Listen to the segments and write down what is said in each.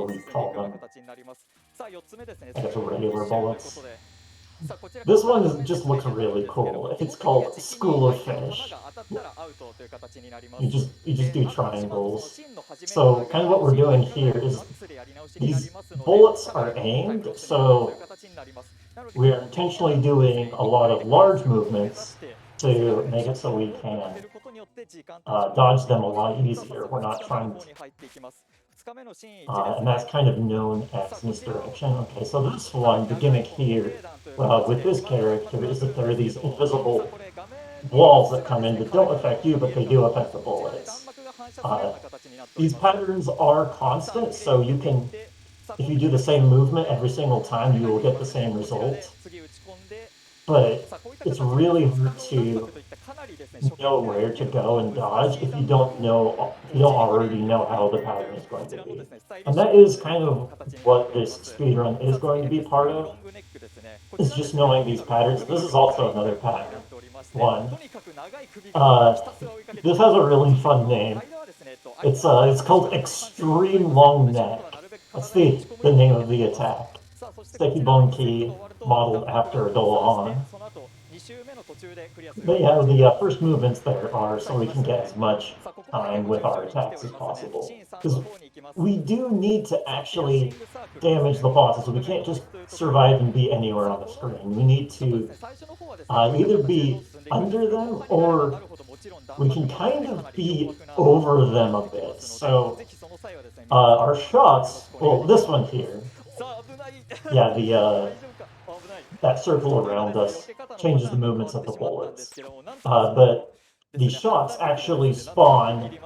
what we call them. I guess regular bullets. This one just looks really cool. It's called School of Fish. You just do triangles. So kind of what we're doing here is these bullets are aimed, so we're intentionally doing a lot of large movements to make it so we can dodge them a lot easier. We're not trying to, and that's kind of known as misdirection. Okay, so this one, the gimmick here with this character is that there are these invisible walls that come in that don't affect you, but they do affect the bullets. These patterns are constant, so you can, if you do the same movement every single time, you will get the same result. but it's really hard to know where to go and dodge if you don't already know how the pattern is going to be. And that is kind of what this speedrun is going to be part of, is just knowing these patterns. This is also another pattern. One. This has a really fun name. It's called Extreme Long Neck. That's the name of the attack. Sekibon Key, modeled after a Dolan. But yeah, the first movements there are so we can get as much time with our attacks as possible. Because we do need to actually damage the bosses. We can't just survive and be anywhere on the screen. We need to either be under them or we can kind of be over them a bit. So our shots, well, this one here, yeah, that circle around us changes the movements of the bullets. But the shots actually spawn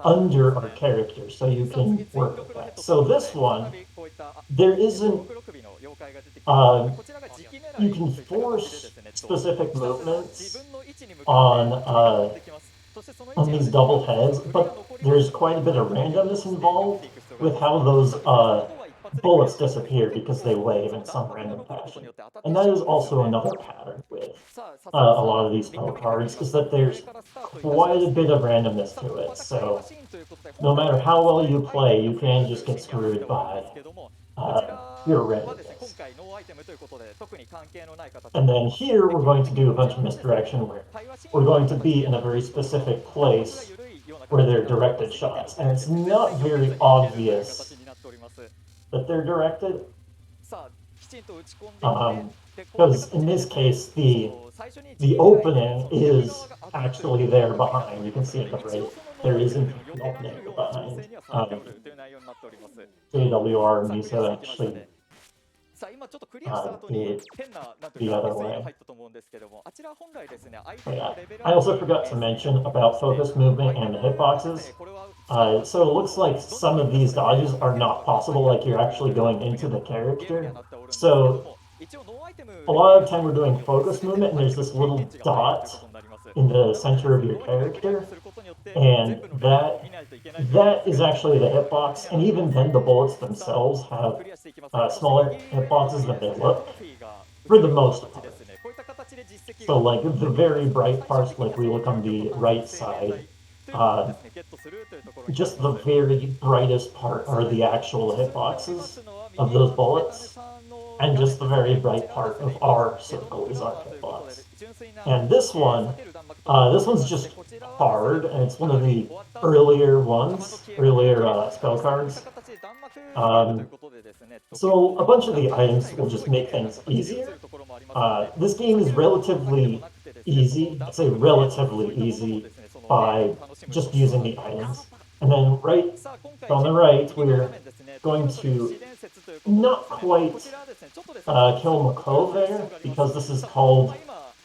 under our character, so you can work with that. So this one, there isn't, you can force specific movements on these double heads, but there's quite a bit of randomness involved with how those bullets disappear because they wave in some random fashion. And that is also another pattern with a lot of these spell cards, is that there's quite a bit of randomness to it. So no matter how well you play, you can just get screwed by pure randomness. And then here we're going to do a bunch of misdirection where we're going to be in a very specific place where they're directed shots. And it's not very obvious that they're directed. Because in this case, the opening is actually there behind. You can see at the right, there isn't an opening behind. JWRmiso actually the other way. Yeah. I also forgot to mention about focus movement and the hitboxes. So it looks like some of these dodges are not possible, like you're actually going into the character. So a lot of the time we're doing focus movement and there's this little dot in the center of your character, and that is actually the hitbox, and even then the bullets themselves have smaller hitboxes than they look, for the most part. So like the very bright parts, like we look on the right side, just the very brightest part are the actual hitboxes of those bullets, and just the very bright part of our circle is our hitbox. And this one's just hard, and it's one of the earlier spell cards. So a bunch of the items will just make things easier. This game is relatively easy. I'd say relatively easy by just using the items. And then on the right, we're going to not quite kill Mako there, because this is called,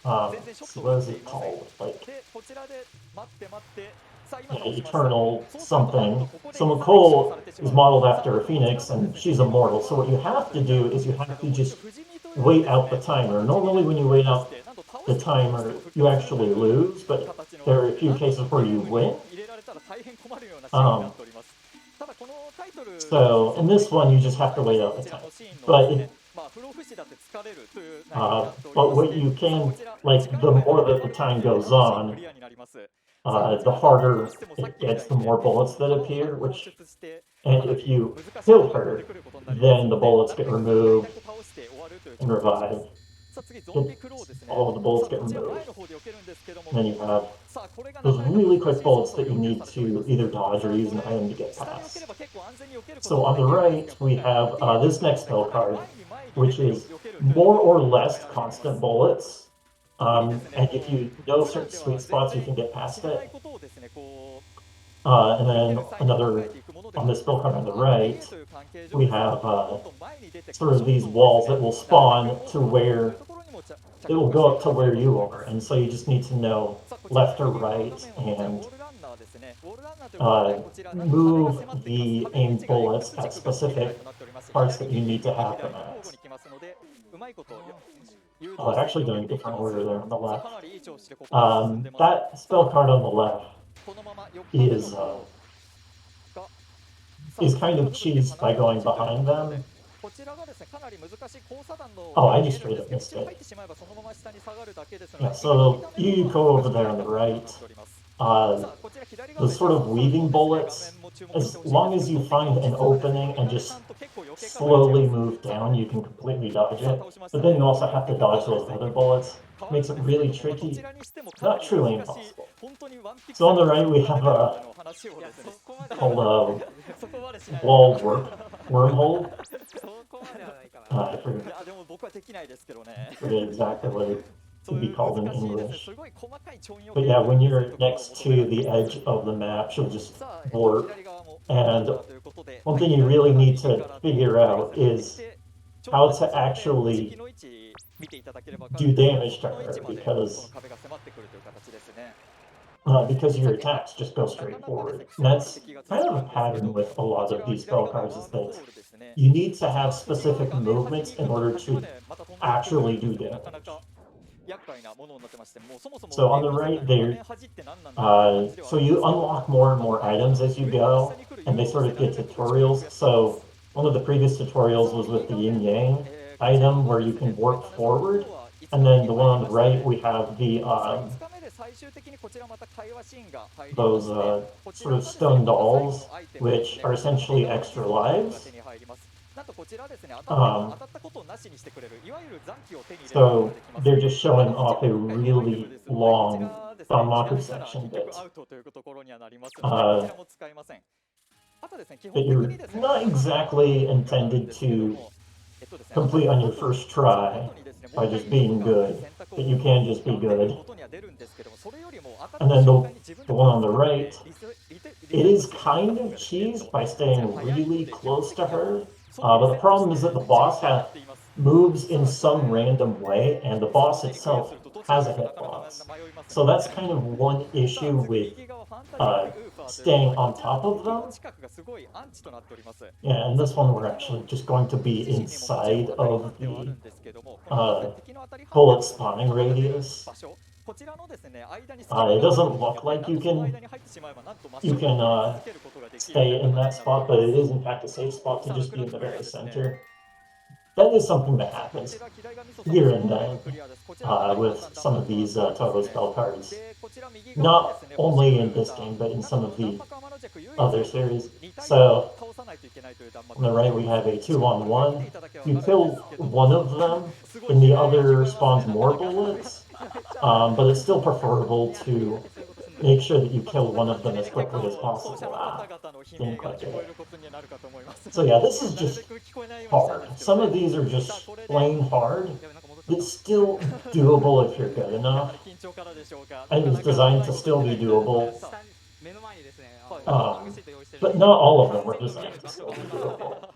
so what is it called? Like, eternal something. So Mako is modeled after a phoenix, and she's immortal. So what you have to do is you have to just wait out the timer. Normally when you wait out the timer, you actually lose, but there are a few cases where you win. So in this one, you just have to wait out the time. But what you can, like, the more that the time goes on, the harder it gets, the more bullets that appear, and if you kill her, then the bullets get removed and revived. All of the bullets get removed. And then you have those really quick bullets that you need to either dodge or use an item to get past. So on the right, we have this next spell card, which is more or less constant bullets. And if you know certain sweet spots, you can get past it. And then on this spell card on the right, we have sort of these walls that will spawn to where it will go up to where you are, and so you just need to know left or right and move the aimed bullets at specific parts that you need to have them at. Oh, actually doing a different order there on the left. かなりいい調子でここまで進んでます。 That spell card on the left このまま4 is が is kind of cheesed by going behind them. こちらがですね、かなり難しい交差段の Oh, I just straight up こ missed ちら it. 入ってしまえばそのまま下に下がるだけですので Yeah, so you go over there on the right. The sort of weaving bullets, as long as you find an opening and just slowly move down, you can completely dodge it. But then you also have to dodge those other bullets. Makes it really tricky. Not truly impossible. So on the right we have a called a wall wormhole. I forget exactly what it would be called in English. But yeah, when you're next to the edge of the map, she'll just warp. And one thing you really need to figure out is how to actually do damage to her, because your attacks just go straight forward. And that's kind of a pattern with a lot of these spell cards, is that you need to have specific movements in order to actually do damage. So on the right there, so you unlock more and more items as you go, and they sort of get tutorials. So one of the previous tutorials was with the yin yang item where you can warp forward, and then the one on the right we have the those sort of stone dolls, which are essentially extra lives. So they're just showing off a really long Danmaku section that you're not exactly intended to complete on your first try by just being good, but you can just be good. And then the one on the right, it is kind of cheesed by staying really close to her, but the problem is that the boss moves in some random way, and the boss itself has a hitbox. So that's kind of one issue with staying on top of them. Yeah, and this one we're actually just going to be inside of the bullet spawning radius. It doesn't look like you can stay in that spot, but it is in fact a safe spot to just be in the very center. That is something that happens here and then with some of these Toho spell cards. Not only in this game, but in some of the other series. So, on the right we have a 2-on-1. You kill one of them, and the other spawns more bullets. But it's still preferable to make sure that you kill one of them as quickly as possible. Didn't quite get it. So yeah, this is just hard. Some of these are just plain hard. It's still doable if you're good enough. And it's designed to still be doable. But not all of them are designed to still be doable.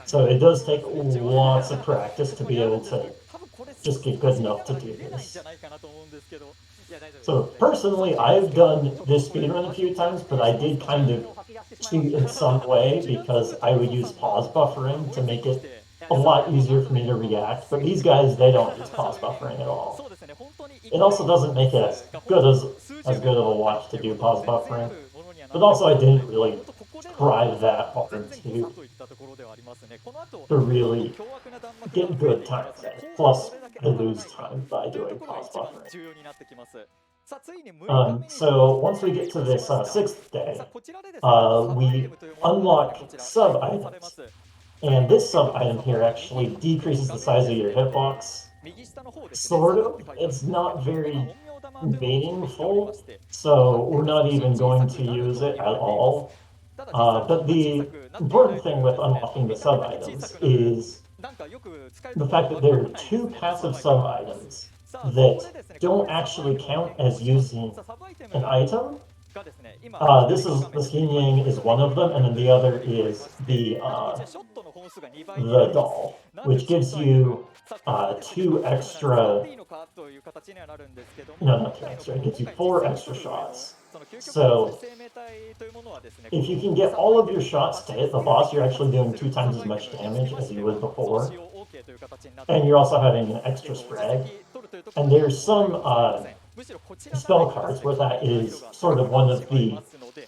So it does take lots of practice to be able to just get good enough to do this. So personally, I've done this speedrun a few times, but I did kind of cheat in some way because I would use pause buffering to make it a lot easier for me to react. But these guys, they don't use pause buffering at all. It also doesn't make it as good of a watch to do pause buffering. But also I didn't really try that hard to really get good time at it. Plus, I lose time by doing pause buffering. So once we get to this 6th day, we unlock sub-items. And this sub-item here actually decreases the size of your hitbox. Sort of. It's not very meaningful, so we're not even going to use it at all. But the important thing with unlocking the sub-items is the fact that there are 2 passive sub-items that don't actually count as using an item. This yin yang is one of them, and then the other is the doll, which gives you 2 extra. No, not 2 extra. It gives you 4 extra shots. So if you can get all of your shots to hit the boss, you're actually doing 2 times as much damage as you would before. という形になって and you're also having an extra spread. And there's some spell cards where that is sort of one of the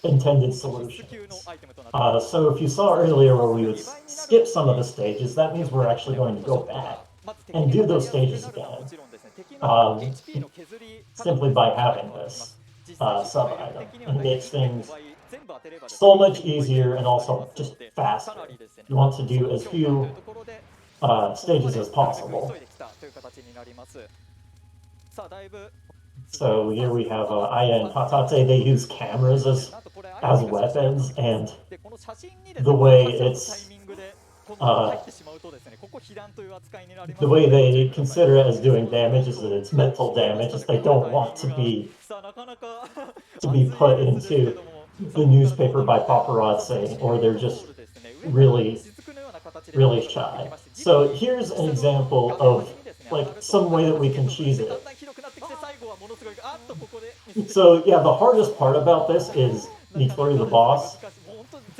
intended solutions. So if you saw earlier where we would skip some of the stages, that means we're actually going to go back and do those stages again, simply by having this sub-item. It makes things so much easier and also just faster. You want to do as few stages as possible. So here we have Aya and Hatate. They use cameras as weapons, and the way it's the way they consider it as doing damage is that it's mental damage, as they don't want to be put into the newspaper by paparazzi, or they're just really shy. So here's an example of like some way that we can cheese it. So yeah, the hardest part about this is Nitori the boss.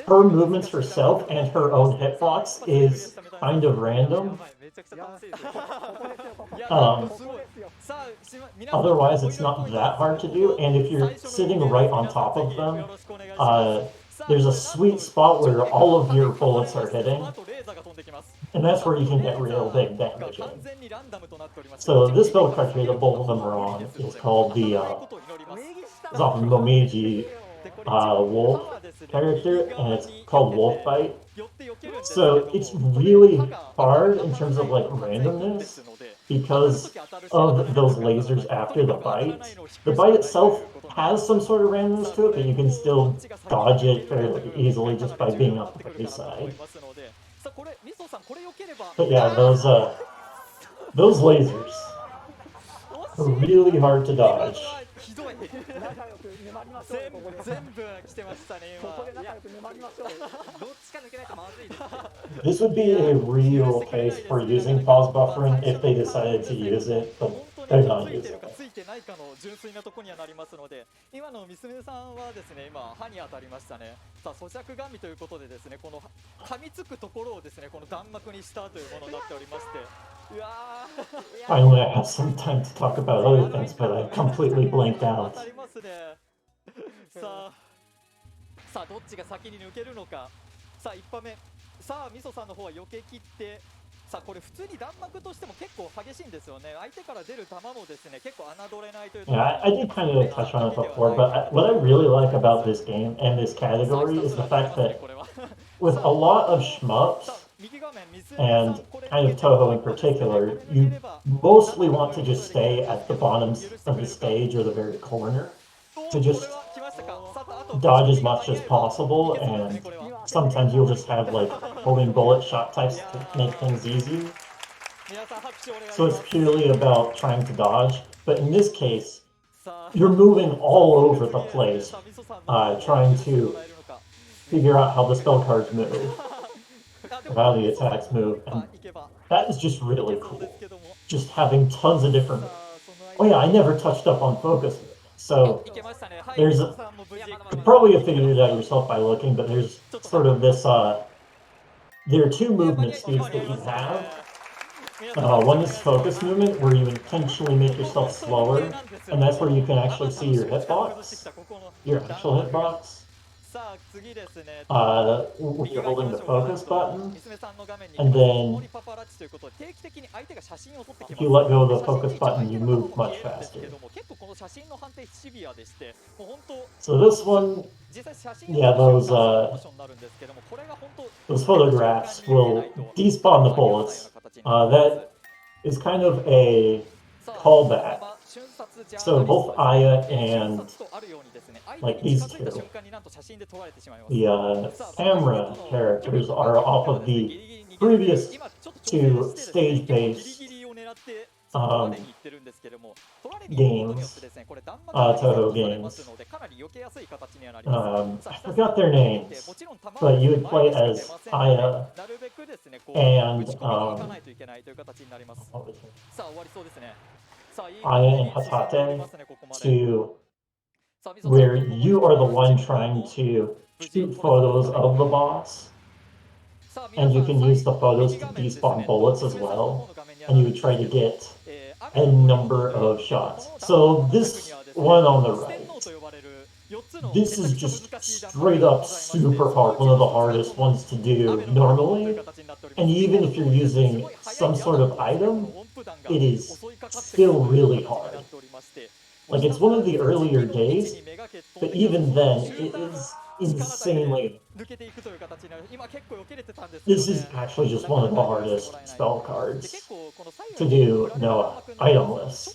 Her movements herself and her own hitbox is kind of random. Otherwise, it's not that hard to do, and if you're sitting right on top of them, there's a sweet spot where all of your bullets are hitting, and that's where you can get real big damage in. So this build criteria that both of them are on is called the Momiji wolf character, and it's called Wolf Bite. So it's really hard in terms of like randomness because of those lasers after the bite. The bite itself has some sort of randomness to it, but you can still dodge it fairly easily just by being on the pretty side. But yeah, those lasers are really hard to dodge. This would be a real case for using pause buffering if they decided to use it, but they're not using it. 純粋なところにはなりますので、今のミスメさんはですね、今歯に当たりましたね。さあ咀嚼紙ということでですね、この噛みつくところをですね、この弾幕にしたというものになっておりまして、うわー。Finally, I have some time to talk about other things, but I completely blanked out. 当たりますね。さあどっちが先に抜けるのか。さあ1波目。さあミソさんの方は避け切って。さあこれ普通に弾幕としても結構激しいんですよね。相手から出る球もですね、結構侮れないという。Yeah, I did kind of touch on it before, but what I really like about this game and this category is the fact that with a lot of shmups, and kind of Toho in particular, you mostly want to just stay at the bottom of the stage or the very corner to just dodge as much as possible, and sometimes you'll just have like holding bullet shot types to make things easy. So it's purely about trying to dodge, but in this case, you're moving all over the place, trying to figure out how the spell cards move, or how the attacks move, and that is just really cool. Just having tons of different... Oh yeah, I never touched up on focus. So there's you probably have figured it out yourself by looking, but there's sort of this there are two movement speeds that you have. One is focus movement, where you intentionally make yourself slower, and that's where you can actually see your hitbox, your actual hitbox. When you're holding the focus button, and then if you let go of the focus button, you move much faster. So this one, yeah, those photographs will despawn the bullets. That is kind of a callback. So both Aya and like these two, the camera characters are off of the previous two stage-based games, Toho games. I forgot their names, but you would play as Aya and Aya and Hatate to where you are the one trying to shoot photos of the boss, and you can use the photos to despawn bullets as well, and you would try to get a number of shots. So this one on the right, this is just straight up super hard, one of the hardest ones to do normally. And even if you're using some sort of item, it is still really hard. Like, it's one of the earlier days, but even then, it is insanely. This is actually just one of the hardest spell cards to do, no, itemless.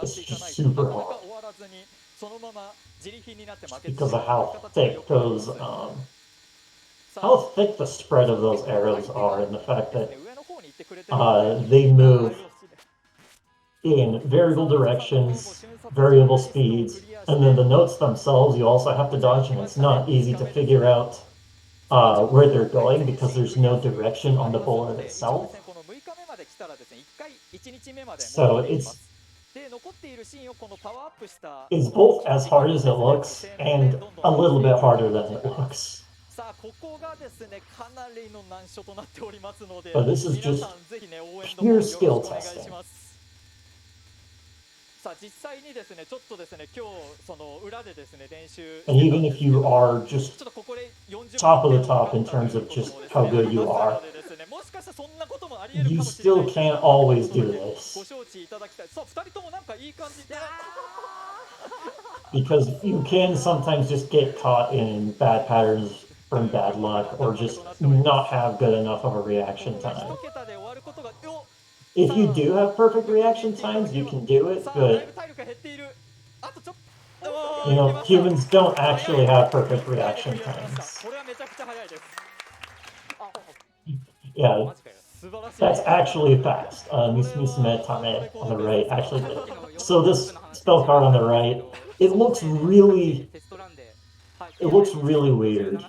It's just super hard. Because of how thick those, how thick the spread of those arrows are, and the fact that they move in variable directions, variable speeds, and then the notes themselves you also have to dodge, and it's not easy to figure out where they're going because there's no direction on the bullet itself. So it's both as hard as it looks and a little bit harder than it looks. But this is just pure skill testing. And even if you are just top of the top in terms of just how good you are, you still can't always do this. Because you can sometimes just get caught in bad patterns from bad luck, or just not have good enough of a reaction time. If you do have perfect reaction times, you can do it, but you know, humans don't actually have perfect reaction times. Yeah, that's actually fast. Misume Tame on the right actually did. So this spell card on the right, it looks really weird.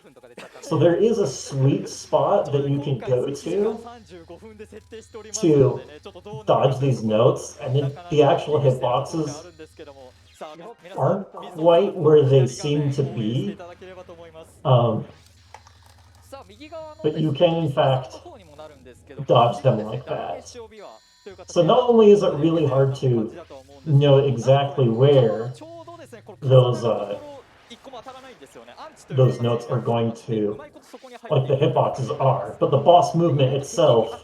So there is a sweet spot that you can go to dodge these notes, and then the actual hitboxes aren't quite where they seem to be. But you can in fact dodge them like that. So not only is it really hard to know exactly where those notes are going to, like the hitboxes are, but the boss movement itself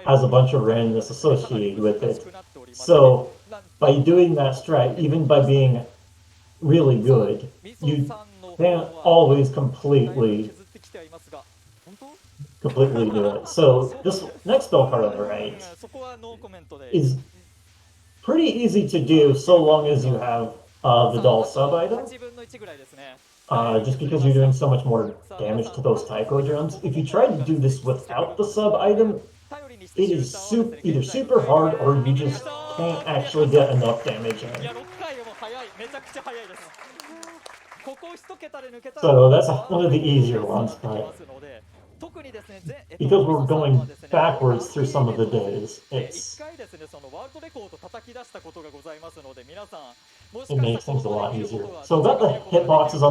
has a bunch of randomness associated with it. So by doing that strat, even by being really good, you can't always completely do it. So this next spell card on the right is pretty easy to do so long as you have the doll sub item. Just because you're doing so much more damage to those taiko drums. If you try to do this without the sub item, it is either super hard or you just can't actually get enough damage in. So that's one of the easier ones, but because we're going backwards through some of the days, it makes things a lot easier. So about the hitboxes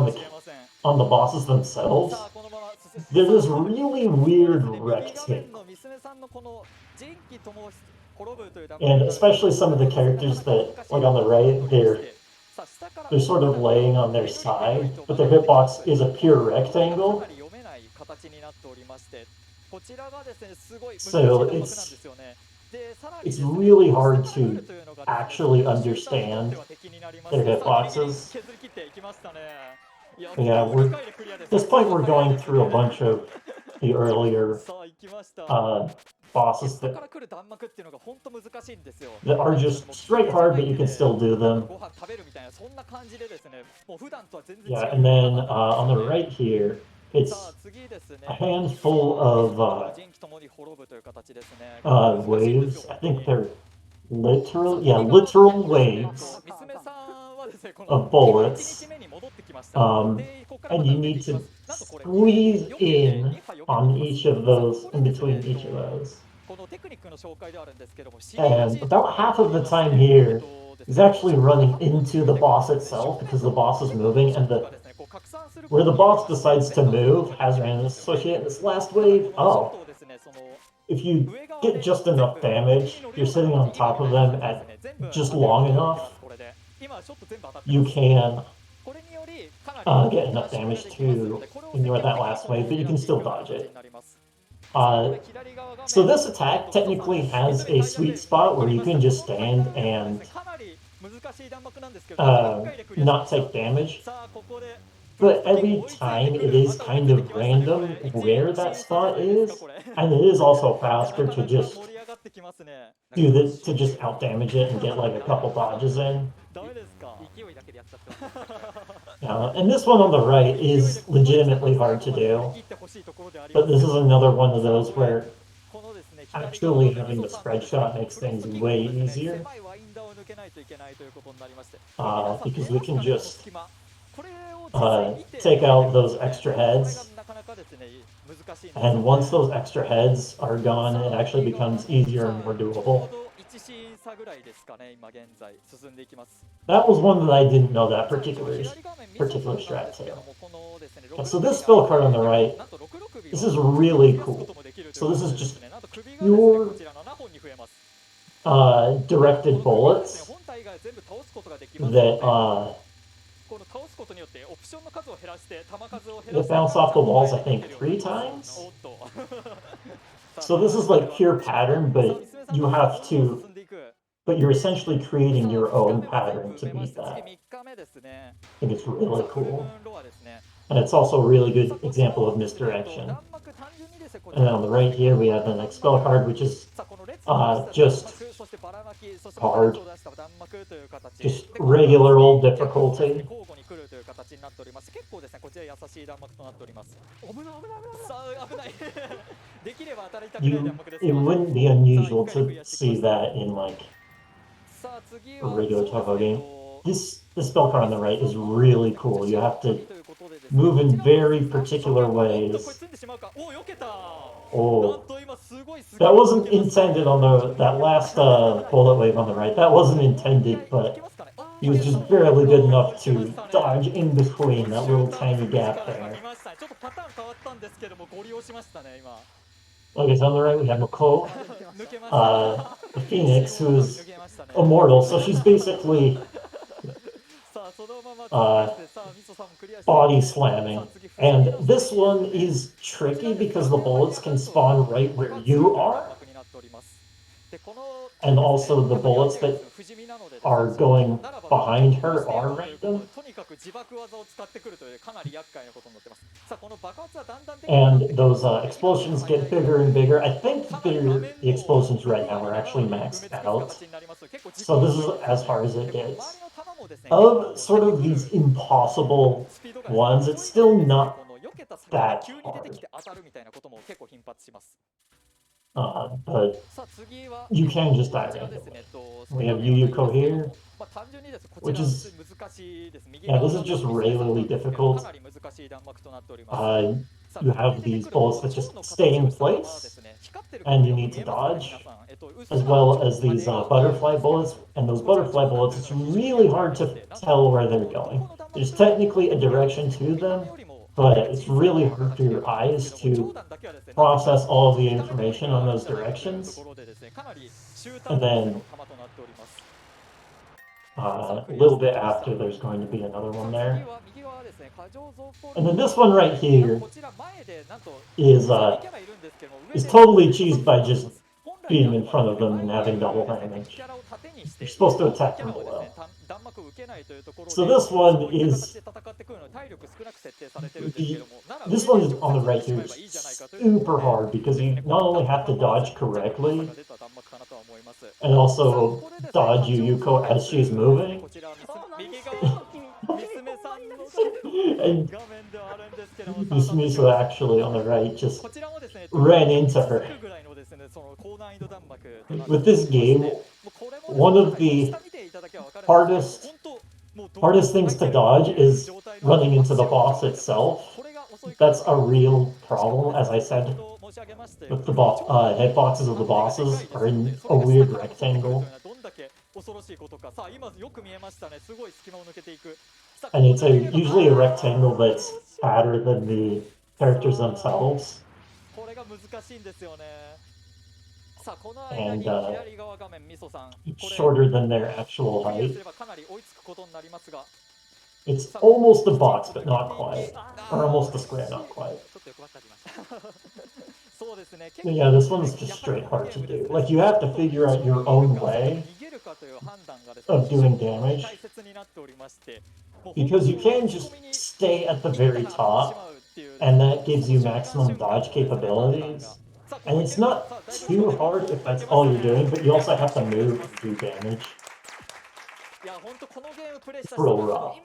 on the bosses themselves, there's this really weird rectangle. And especially some of the characters that, like on the right, they're sort of laying on their side, but their hitbox is a pure rectangle. So it's really hard to actually understand their hitboxes. Yeah, at this point we're going through a bunch of the earlier bosses that are just straight hard, but you can still do them. Yeah, and then on the right here, it's a handful of waves. I think they're literal waves of bullets. And you need to squeeze in on each of those, in between each of those. And about half of the time here is actually running into the boss itself, because the boss is moving, and the where the boss decides to move, has ran associated in this last wave. Oh, if you get just enough damage, you're sitting on top of them at just long enough, you can get enough damage to ignore that last wave, but you can still dodge it. So this attack technically has a sweet spot where you can just stand and not take damage. But every time it is kind of random where that spot is, and it is also faster to just do this, to just out damage it and get like a couple dodges in. And this one on the right is legitimately hard to do, but this is another one of those where actually having the spread shot makes things way easier, because we can just take out those extra heads, and once those extra heads are gone, it actually becomes easier and more doable. That was one that I didn't know that particular strat too. So this spell card on the right, this is really cool. So this is just pure directed bullets that that bounce off the walls, I think, 3 times. So this is like pure pattern, but you have to, but you're essentially creating your own pattern to beat that. I think it's really cool. And it's also a really good example of misdirection. And on the right here, we have the next spell card, which is just hard. Just regular old difficulty. It wouldn't be unusual to see that in like a regular Toho game. This spell card on the right is really cool. You have to move in very particular ways. Oh, that wasn't intended on that last bullet wave on the right. That wasn't intended, but he was just barely good enough to dodge in between that little tiny gap there. Okay, so on the right we have Mako, the Phoenix, who is immortal, so she's basically body slamming. And this one is tricky because the bullets can spawn right where you are. And also the bullets that are going behind her are random. And those explosions get bigger and bigger. I think the explosions right now are actually maxed out. So this is as hard as it gets. Of sort of these impossible ones, it's still not that hard. But you can just die randomly. We have Yuyuko here, which is, yeah, this is just regularly difficult. You have these bullets that just stay in place, and you need to dodge, as well as these butterfly bullets. And those butterfly bullets, it's really hard to tell where they're going. There's technically a direction to them, but it's really hard for your eyes to process all of the information on those directions. And then a little bit after, there's going to be another one there. And then this one right here is totally cheesed by just being in front of them and having double damage. You're supposed to attack from below. So this one is on the right here is super hard because you not only have to dodge correctly and also dodge Yuyuko as she's moving. And Misume actually on the right just ran into her. With this game, one of the hardest things to dodge is running into the boss itself. That's a real problem, as I said. With the hitboxes of the bosses are in a weird rectangle. And it's usually a rectangle that's fatter than the characters themselves. これが難しいんですよね。さあこの間 And に左側画面みそさん、 shorter than their actual クリア height. すればかなり追いつくことになりますが、 It's almost a box, but not quite. Or almost a square, not quite. ちょっと欲張ってありました。そうですね。 But yeah, this one's just straight hard to do. Like, you have to figure out your own way of doing damage. Because you can just stay at the very top, and that gives you maximum dodge capabilities. And it's not too hard if that's all you're doing, but you also have to move and do damage. It's real rough.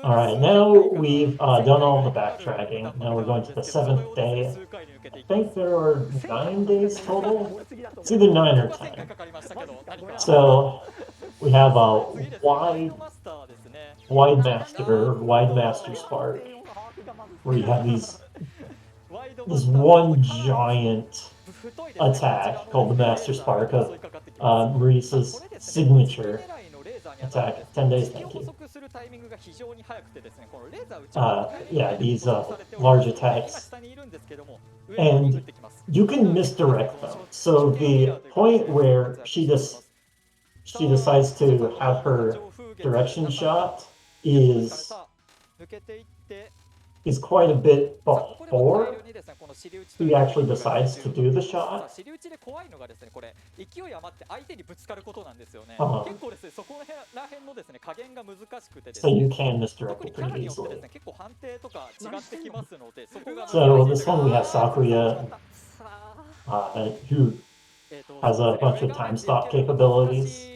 Alright, now we've done all the backtracking. Now we're going to the 7th day. I think there are 9 days total? It's either 9 or 10. So we have a wide master spark, where you have this one giant attack called the Master Spark of Marisa's signature attack. 10 days, thank you. Yeah, these large attacks. And you can misdirect them. So the point where she decides to have her direction shot is quite a bit before he actually decides to do the shot. So you can misdirect it pretty easily. So this one we have Sakuya, who has a bunch of time stop capabilities.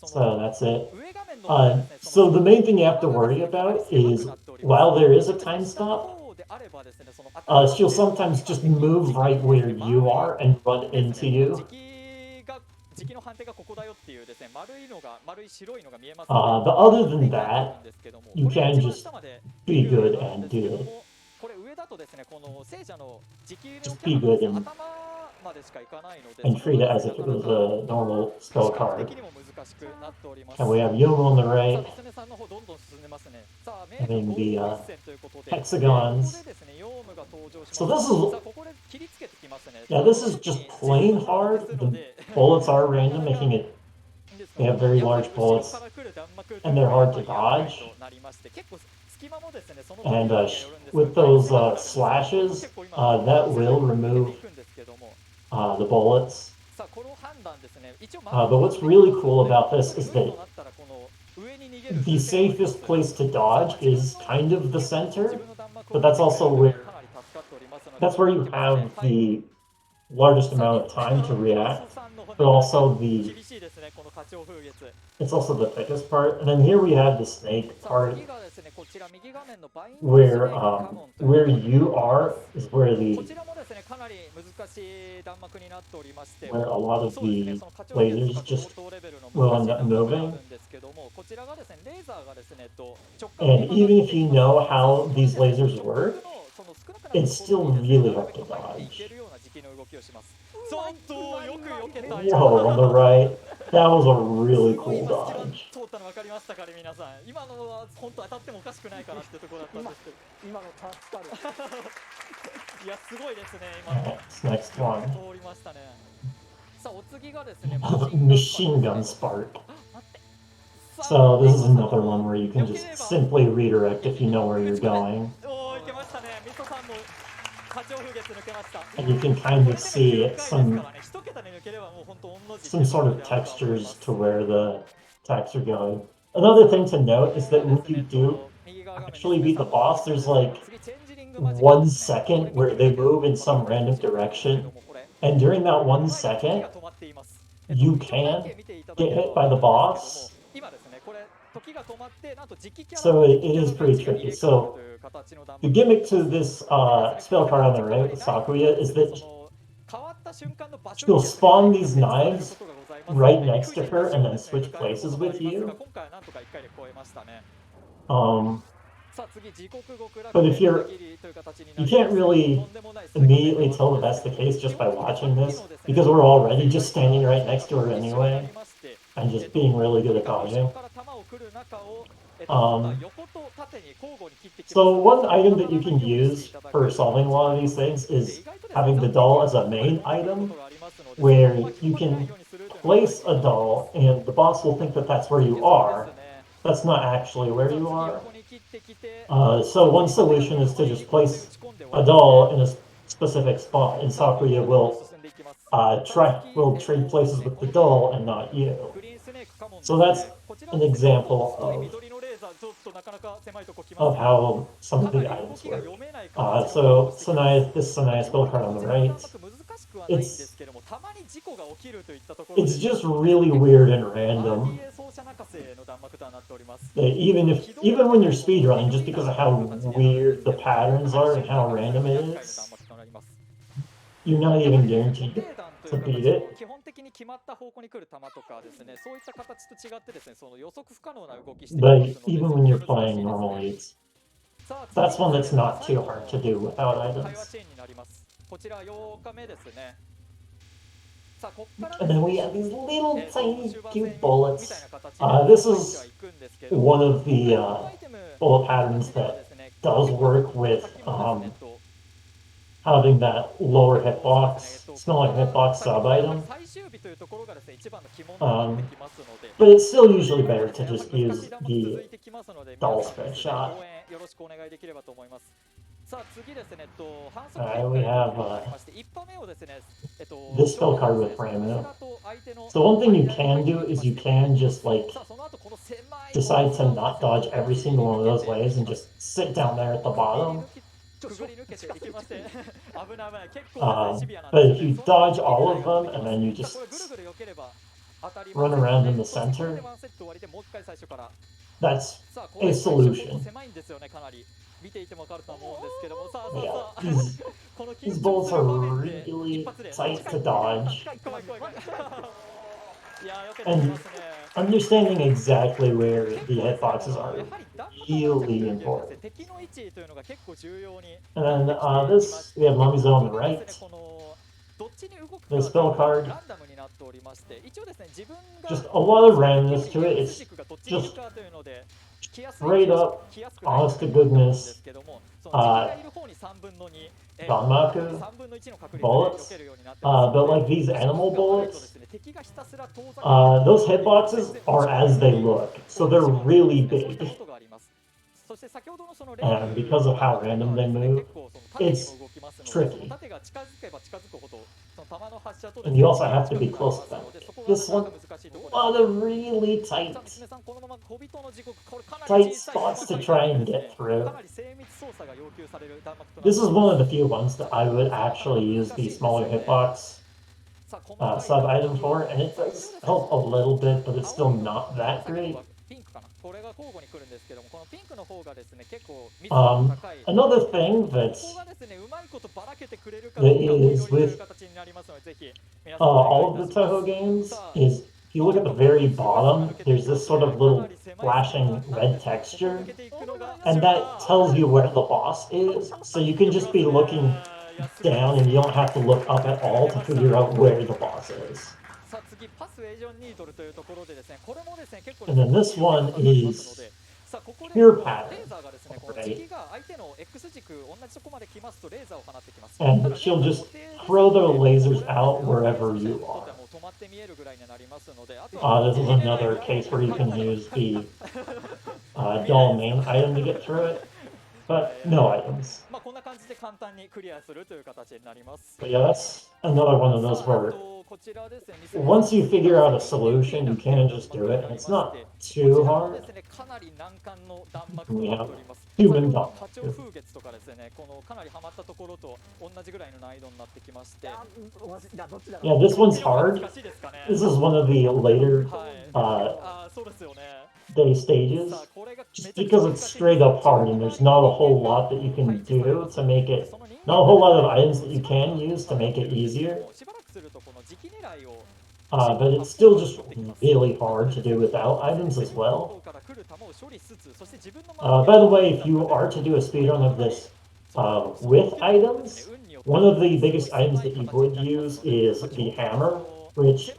So that's it. So the main thing you have to worry about is, while there is a time stop, she'll sometimes just move right where you are and run into you. But other than that, you can just be good and do it. Just be good and treat it as if it was a normal spell card. And we have Yomo on the right, and then the hexagons. So this is just plain hard. The bullets are random, making it, they have very large bullets, and they're hard to dodge. And with those slashes, that will remove the bullets. But what's really cool about this is that the safest place to dodge is kind of the center, but that's also where you have the largest amount of time to react, but also it's also the thickest part. And then here we have the snake part, where you are is where a lot of the lasers just will end up moving. And even if you know how these lasers work, it's still really hard to dodge. Whoa, on the right. That was a really cool dodge. Alright, next one. Machine gun spark. So this is another one where you can just simply redirect if you know where you're going. And you can kind of see some sort of textures to where the attacks are going. Another thing to note is that when you do actually beat the boss, there's like 1 second where they move in some random direction. And during that 1 second, you can get hit by the boss. So it is pretty tricky. So the gimmick to this spell card on the right with Sakuya is that she'll spawn these knives right next to her and then switch places with you. But if you can't really immediately tell that that's the case just by watching this, because we're already just standing right next to her anyway, and just being really good at dodging. So one item that you can use for solving a lot of these things is having the doll as a main item, where you can place a doll and the boss will think that that's where you are. That's not actually where you are. So one solution is to just place a doll in a specific spot, and Sakuya will trade places with the doll and not you. So that's an example of how some of the items work. So this Sanaya spell card on the right, it's just really weird and random. Even when you're speedrunning, just because of how weird the patterns are and how random it is, you're not even guaranteed to beat it. But even when you're playing normally, that's one that's not too hard to do without items. And then we have these little tiny cute bullets. This is one of the bullet patterns that does work with having that lower hitbox, smaller hitbox sub item. But it's still usually better to just use the doll spread shot. We have this spell card with Ramu. So one thing you can do is you can just decide to not dodge every single one of those waves and just sit down there at the bottom. But if you dodge all of them and then you just run around in the center, that's a solution. Yeah, these bullets are really tight to dodge. And understanding exactly where the hitboxes are really important. And then we have Mamizo on the right. The spell card. Just a lot of randomness to it. It's just straight up, honest to goodness, Danmaku bullets. But these animal bullets, those hitboxes are as they look, so they're really big. And because of how random they move, it's tricky. And you also have to be close to them. This one, they're really tight spots to try and get through. This is one of the few ones that I would actually use the smaller hitbox sub item for, and it does help a little bit, but it's still not that great. Another thing that is with all of the Toho games is if you look at the very bottom, there's this sort of little flashing red texture, and that tells you where the boss is, so you can just be looking down and you don't have to look up at all to figure out where the boss is. And then this one is pure pattern, right? And she'll just throw the lasers out wherever you are. This is another case where you can use the doll main item to get through it, but no items. But yeah, that's another one of those where once you figure out a solution, you can just do it, and it's not too hard. We have human dog. Yeah, this one's hard. This is one of the later day stages, just because it's straight up hard and there's not a whole lot that you can do to make it, not a whole lot of items that you can use to make it easier. But it's still just really hard to do without items as well. By the way, if you are to do a speedrun of this with items, one of the biggest items that you would use is the hammer, which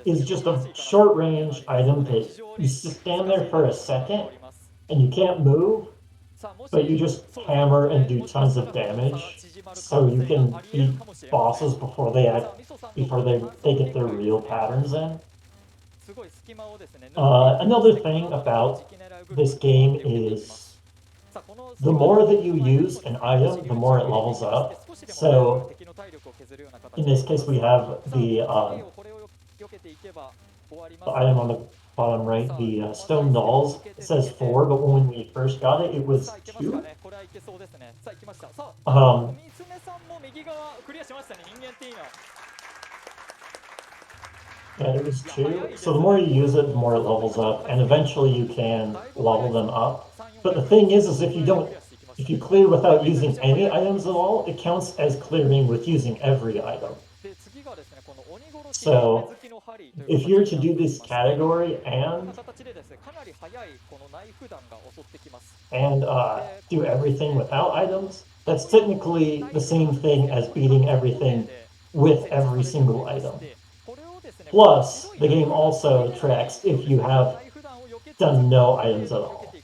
is just a short range item that you stand there for a second and you can't move, but you just hammer and do tons of damage, so you can beat bosses before they get their real patterns in. Another thing about this game is the more that you use an item, the more it levels up. So in this case, we have the item on the bottom right, the stone dolls. It says 4, but when we first got it, it was 2. Yeah, it was 2. So the more you use it, the more it levels up, and eventually you can level them up. But the thing is if you clear without using any items at all, it counts as clearing with using every item. So if you're to do this category and do everything without items, that's technically the same thing as beating everything with every single item. Plus, the game also tracks if you have done no items at all.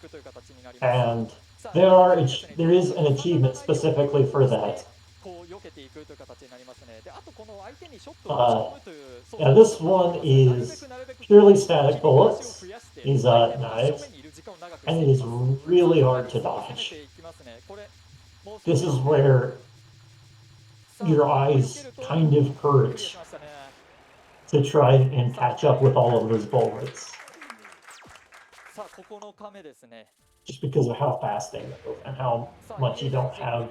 And there is an achievement specifically for that. Yeah, this one is purely static bullets, these knives, and it is really hard to dodge. This is where your eyes kind of hurt to try and catch up with all of those bullets. Just because of how fast they move and how much you don't have.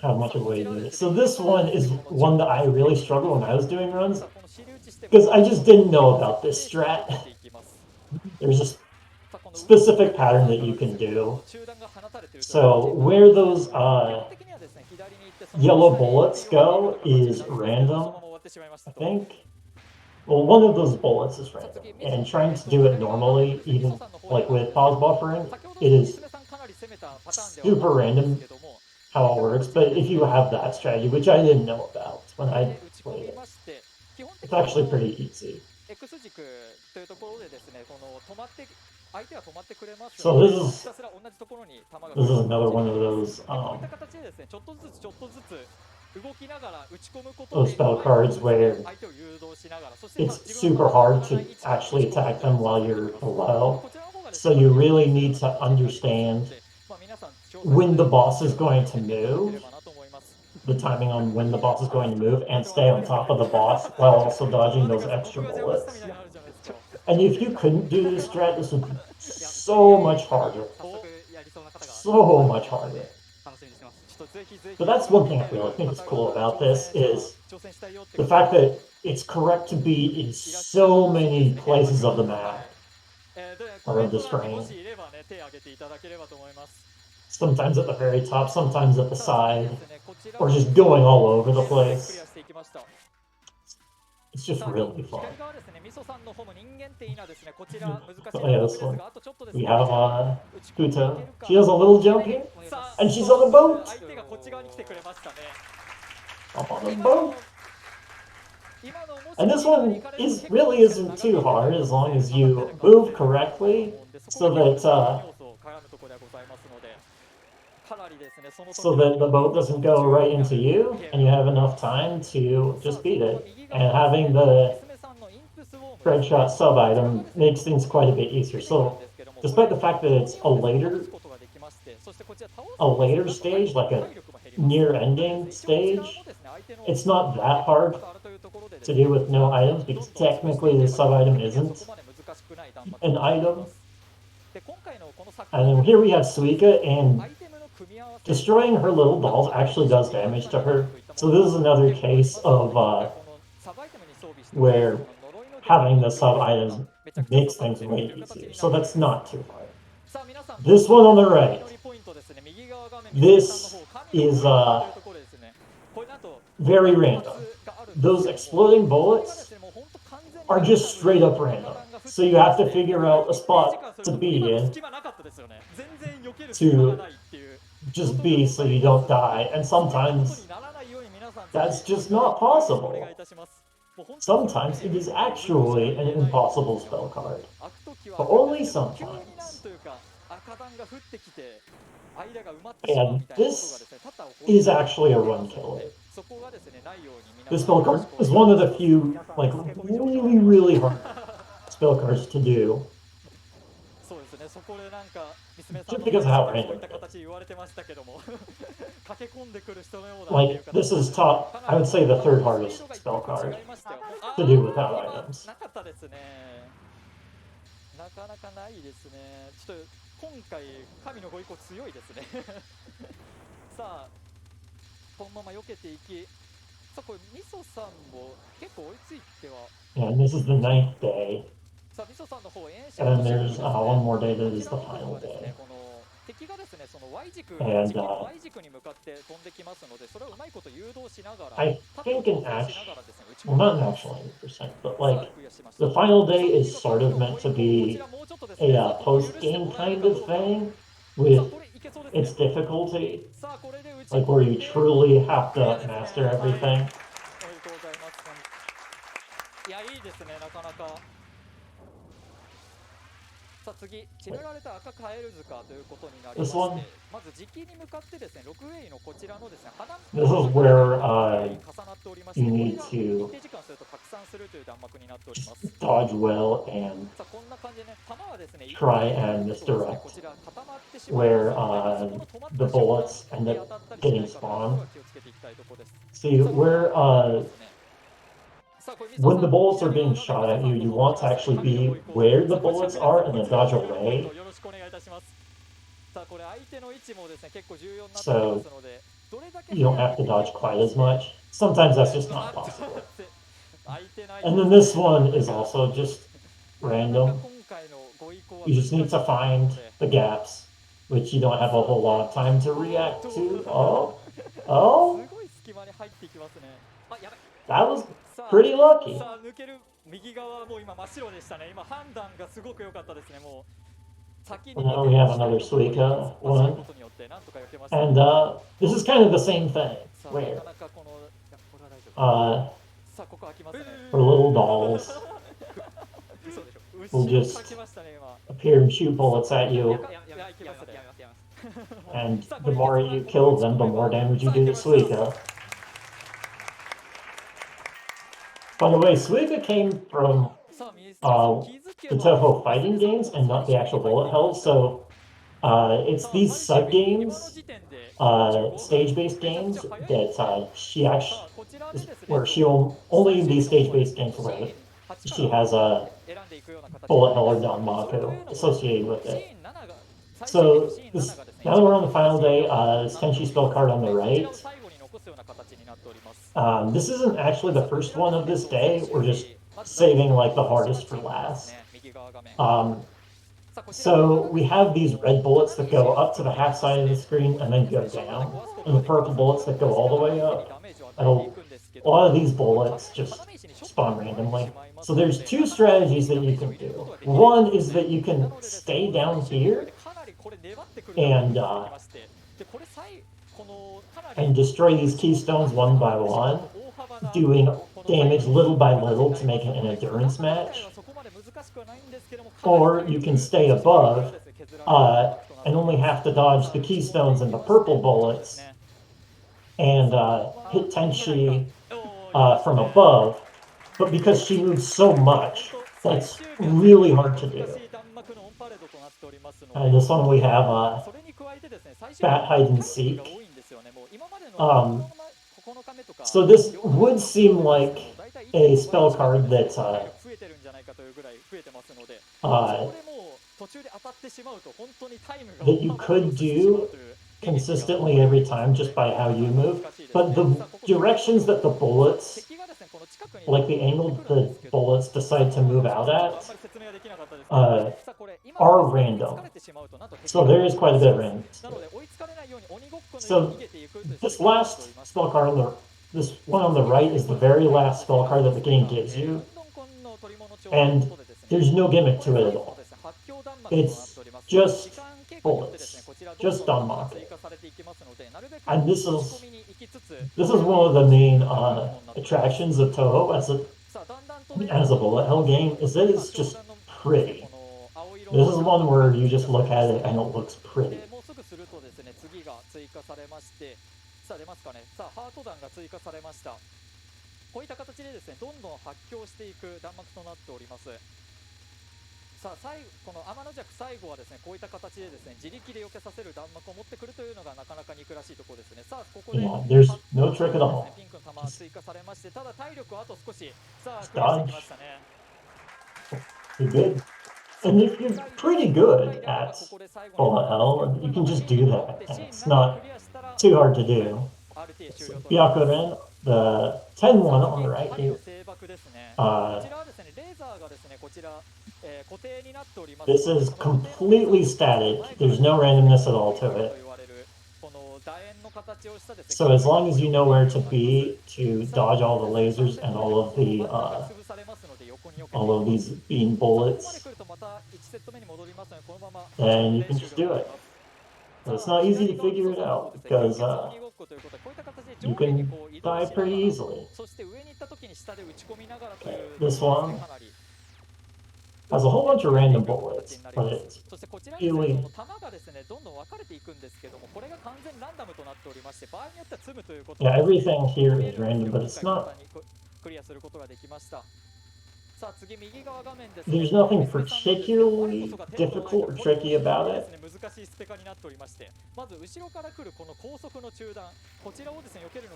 How much of a way to do it. So this one is one that I really struggled when I was doing runs, because I just didn't know about this strat. There's a specific pattern that you can do. So where those yellow bullets go is random, I think. Well, one of those bullets is random, and trying to do it normally, even like with pause buffering, it is super random how it works. But if you have that strategy, which I didn't know about when I played it, it's actually pretty easy. So this is another one of those spell cards where it's super hard to actually attack them while you're below. So you really need to understand when the boss is going to move, the timing on when the boss is going to move, and stay on top of the boss while also dodging those extra bullets. And if you couldn't do this strat, this would be so much harder. So much harder. But that's one thing I really think is cool about this, is the fact that it's correct to be in so many places of the map or of the screen. Sometimes at the very top, sometimes at the side, or just going all over the place. It's just really fun. Oh, yeah, this one. We have Kuta. She does a little jump here, and she's on a boat. Up on a boat. And this one really isn't too hard as long as you move correctly, so that the boat doesn't go right into you, and you have enough time to just beat it. And having the Red Shot sub item makes things quite a bit easier. So, despite the fact that it's a later stage, like a near ending stage, it's not that hard to do with no items, because technically the sub item isn't an item. And then here we have Suika, and destroying her little dolls actually does damage to her. So this is another case of where having the sub items makes things way easier. So that's not too hard. This one on the right, this is very random. Those exploding bullets are just straight up random. So you have to figure out a spot to be in to just be so you don't die. And sometimes that's just not possible. Sometimes it is actually an impossible spell card, but only sometimes. And this is actually a run killer. This spell card is one of the few, like, really, really hard spell cards to do. Just because of how random it is. Like, this is top, I would say the third hardest spell card to do without items. なかなかないですね。ちょっと今回神のご意向強いですね。さあこのまま避けていき、さあこれミソさんも結構追いついては。And this is the 9th day. さあミソさんの方演習 And then there's one more day that is the final day. この敵がですねその Y 軸 And, Y 軸に向かって飛んできますので、それをうまいこと誘導しながら。 I think in actual, well, not in actual 100%, but like the final day is sort of meant to be a post-game kind of thing with its difficulty, like where you truly have to master everything. いやいいですねなかなか。さあ次、決められた赤カエル塚ということになりまして、まず時期に向かってですね、6ウェイのこちらのですね、花 This is where 重なっておりまして、 you need 一 to 定時間すると拡散するという弾幕になっております。 dodge well and さあこんな感じでね、弾はですね、 try and misdirect こちら固まってしまう where the bullets end up getting spawned. See, where when the bullets are being shot at you, you want to actually be where the bullets are and then dodge away. So you don't have to dodge quite as much. Sometimes that's just not possible. And then this one is also just random. You just need to find the gaps, which you don't have a whole lot of time to react to. Oh, that was pretty lucky. さあ抜ける右側も今真っ白でしたね。今判断がすごく良かったですね。もう先に Now we have another Suika one. And this is kind of the same thing, where for little dolls will just appear and shoot bullets at you. And the more you kill them, the more damage you do to Suika. By the way, Suika came from the Toho fighting games and not the actual bullet hells, so it's these sub-games, stage-based games, that she actually, where she only in these stage-based games where she has a bullet hell or Danmaku associated with it. So, now that we're on the final day, this Tenchi spell card on the right. This isn't actually the first one of this day, we're just saving like the hardest for last. So we have these red bullets that go up to the half side of the screen and then go down, and the purple bullets that go all the way up. A lot of these bullets just spawn randomly. So there's two strategies that you can do. One is that you can stay down here and destroy these keystones one by one, doing damage little by little to make it an endurance match. Or you can stay above and only have to dodge the keystones and the purple bullets and hit Tenchi from above. But because she moves so much, that's really hard to do. And this one we have Bat Hide and Seek. So this would seem like a spell card that that you could do consistently every time just by how you move, but the directions that the bullets, like the angle the bullets decide to move out at, are random. So there is quite a bit of randomness. So this last spell card this one on the right is the very last spell card that the game gives you, and there's no gimmick to it at all. It's just bullets. just Danmaku. 追加されていきますので、なるべく And 打 this ち is 込みに行きつつ、 this is one of the main attractions of Toho as a さあだんだんとね、 as a bullet hell game is that it's just pretty. この青色 This is one where you just が look at it and it looks pretty. でもうすぐするとですね、次が追加されまして、さあ出ますかね、さあハート弾が追加されました。こういった形でですね、どんどん発狂していく弾幕となっております。さあこの天の弱最後はですね、こういった形でですね、自力で避けさせる弾幕を持ってくるというのがなかなか憎らしいところですね。さあここで Yeah, there's no trick at all. ピンクの弾追加されまして、ただ体力はあと少し、さあクリアしてきましたね。 You're good. And if you're pretty good at bullet hell, you can just do that. And it's not too hard to do. Byakuren, the 10 one on the right here. This is completely static. There's no randomness at all to it. So as long as you know where to be to dodge all the lasers and all of these beam bullets, then you can just do it. But it's not easy to figure it out because you can die pretty easily. This one has a whole bunch of random bullets, but it's really... Yeah, everything here is random, but it's not... There's nothing particularly difficult or tricky about it.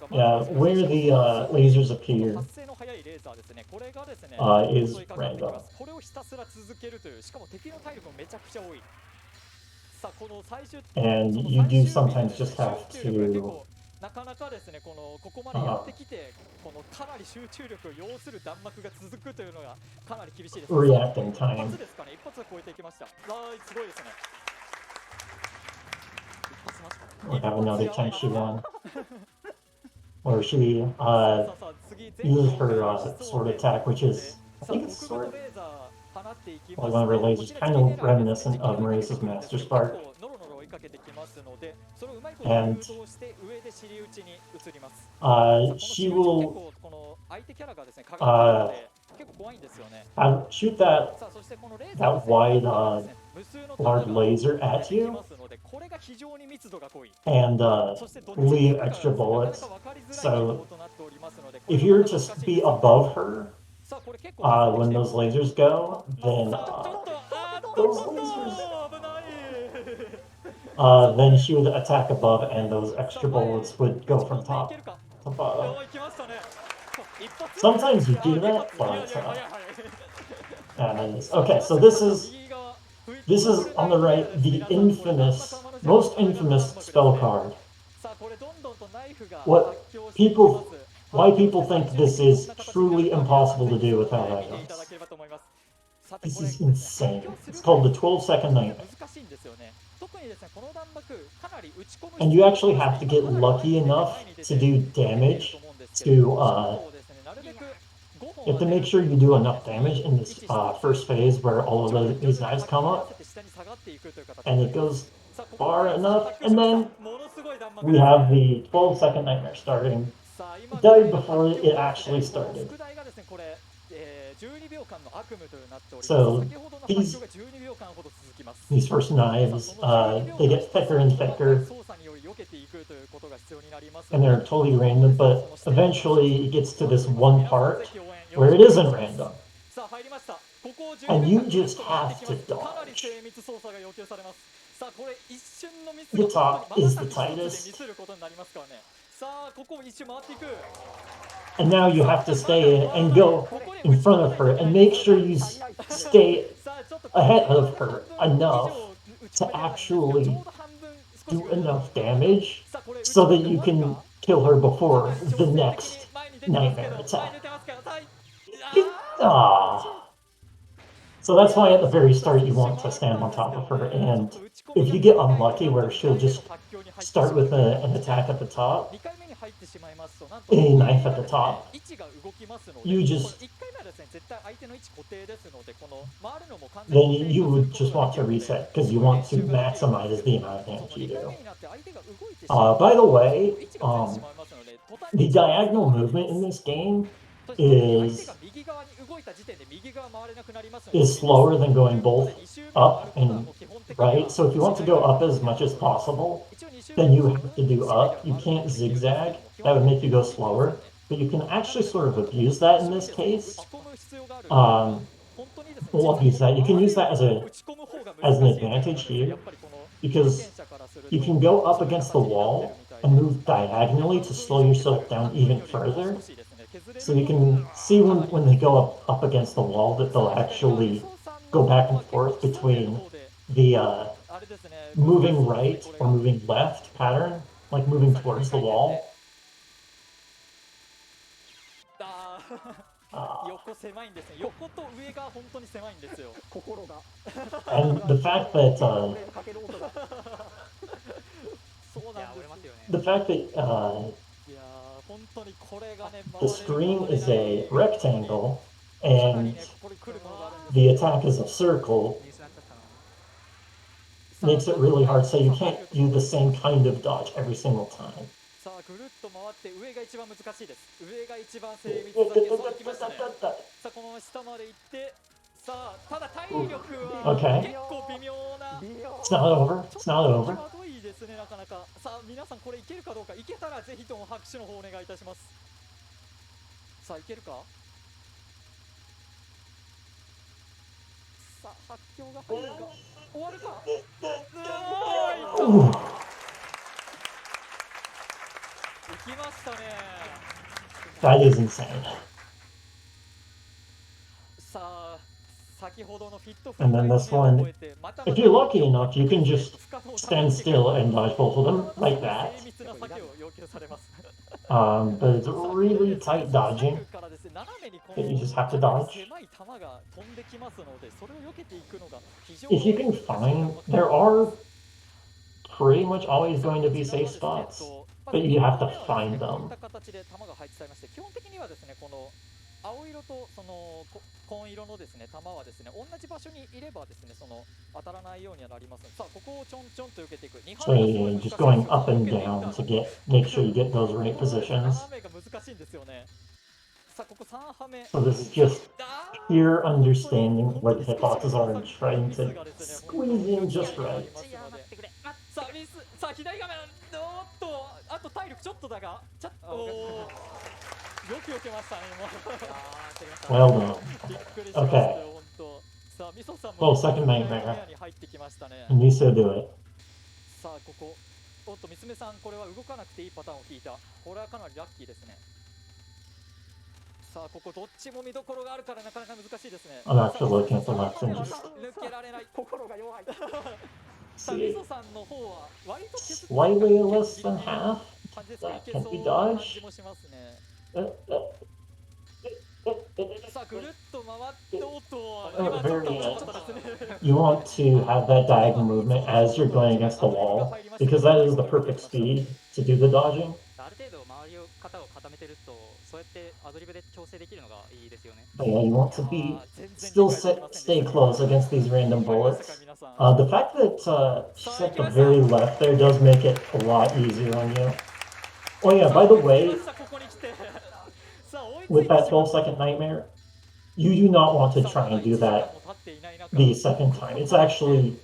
Yeah, where the lasers appear is random. And you do sometimes just have to なかなかですね、ここまでやってきて、このかなり集中力を要する弾幕が続くというのがかなり厳しいです。 reacting time. 一発ですかね、一発で超えていきました。すごいですね。 We have another time she won. Or she uses her sword attack, which is, I think it's sword. Well, one of her lasers, kind of reminiscent of Marisa's Master Spark. And she will shoot that wide large laser at you and leave extra bullets. So if you were to be above her when those lasers go, then those lasers then she would attack above and those extra bullets would go from top to bottom. Sometimes you do that, but okay, so this is on the right the most infamous spell card. Why people think this is truly impossible to do without items. This is insane. It's called the 12-second nightmare. And you actually have to get lucky enough to do damage to, you have to make sure you do enough damage in this first phase where all of these knives come up. And it goes far enough, and then we have the 12-second nightmare starting. It died before it actually started. So these first knives, they get thicker and thicker, and they're totally random, but eventually it gets to this one part where it isn't random. And you just have to dodge. The top is the tightest. And now you have to stay in and go in front of her and make sure you stay ahead of her enough to actually do enough damage so that you can kill her before the next nightmare attack. So that's why at the very start you want to stand on top of her and if you get unlucky where she'll just start with an attack at the top, a knife at the top, you just then you would just want to reset because you want to maximize the amount of damage you do. By the way, the diagonal movement in this game is slower than going both up and right. So if you want to go up as much as possible, then you have to do up. You can't zigzag. That would make you go slower. But you can actually sort of abuse that in this case. We'll abuse that. You can use that as an advantage here, because you can go up against the wall and move diagonally to slow yourself down even further. So you can see when they go up against the wall that they'll actually go back and forth between the moving right or moving left pattern, like moving towards the wall. And the fact that the screen is a rectangle and the attack is a circle makes it really hard, so you can't do the same kind of dodge every single time. Okay. It's not over. It's not over. That is insane. And then this one, if you're lucky enough, you can just stand still and dodge both of them like that. But it's really tight dodging that you just have to dodge. If you can find, there are pretty much always going to be safe spots, but you have to find them. So you're just going up and down to make sure you get those right positions. So this is just pure understanding where the hitboxes are and trying to squeeze in just right. Well done. Okay. Well, second nightmare. And Miso do it. I'm actually looking at the left and just see. Slightly less than half. That can be dodged. You want to have that diagonal movement as you're going against the wall, because that is the perfect speed to do the dodging. But yeah, you want to stay close against these random bullets. The fact that she's at the very left there does make it a lot easier on you. Oh yeah, by the way, with that 12-second nightmare, you do not want to try and do that the second time. It's actually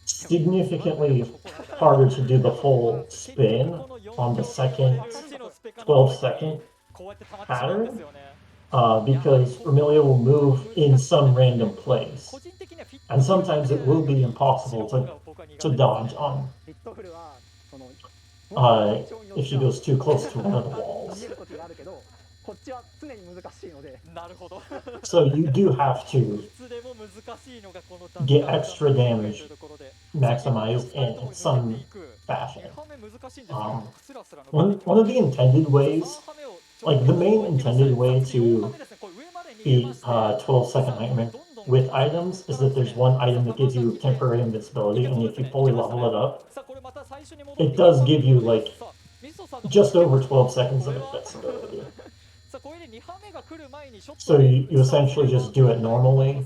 significantly harder to do the full spin on the second 12-second pattern, because Vermilia will move in some random place, and sometimes it will be impossible to dodge on if she goes too close to one of the walls. So you do have to get extra damage maximized in some fashion. One of the intended ways, like the main intended way to beat 12-second nightmare with items is that there's one item that gives you temporary invincibility, and if you fully level it up, it does give you like just over 12 seconds of invincibility. So you essentially just do it normally,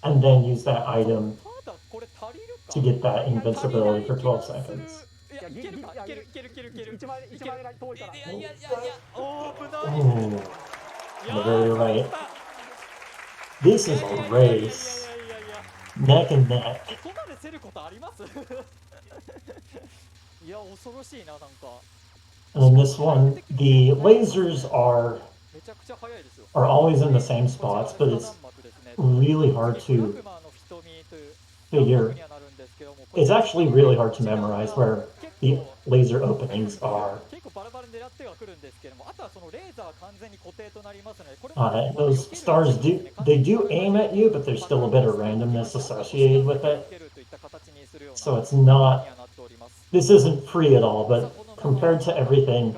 and then use that item to get that invincibility for 12 seconds. いや、ギリギリ、いや、いける一枚が遠いから。いやいやいやいや、危ない。 Ooh, いや very ー、 right. 倒した This is a race, いやいやいやいやいや neck and neck. ここまで競ることあります？いや、恐ろしいな、なんか。 And in this one, the lasers are めちゃくちゃ速いですよ。 always in the same spots, but it's really hard to figure. It's actually really hard to memorize where the laser openings are. 結構バラバラに狙ってはくるんですけども、あとはそのレーザー完全に固定となりますので、これ Those stars they do aim at you, but there's still a bit of randomness associated with it. So it's not, this isn't free at all, but compared to everything,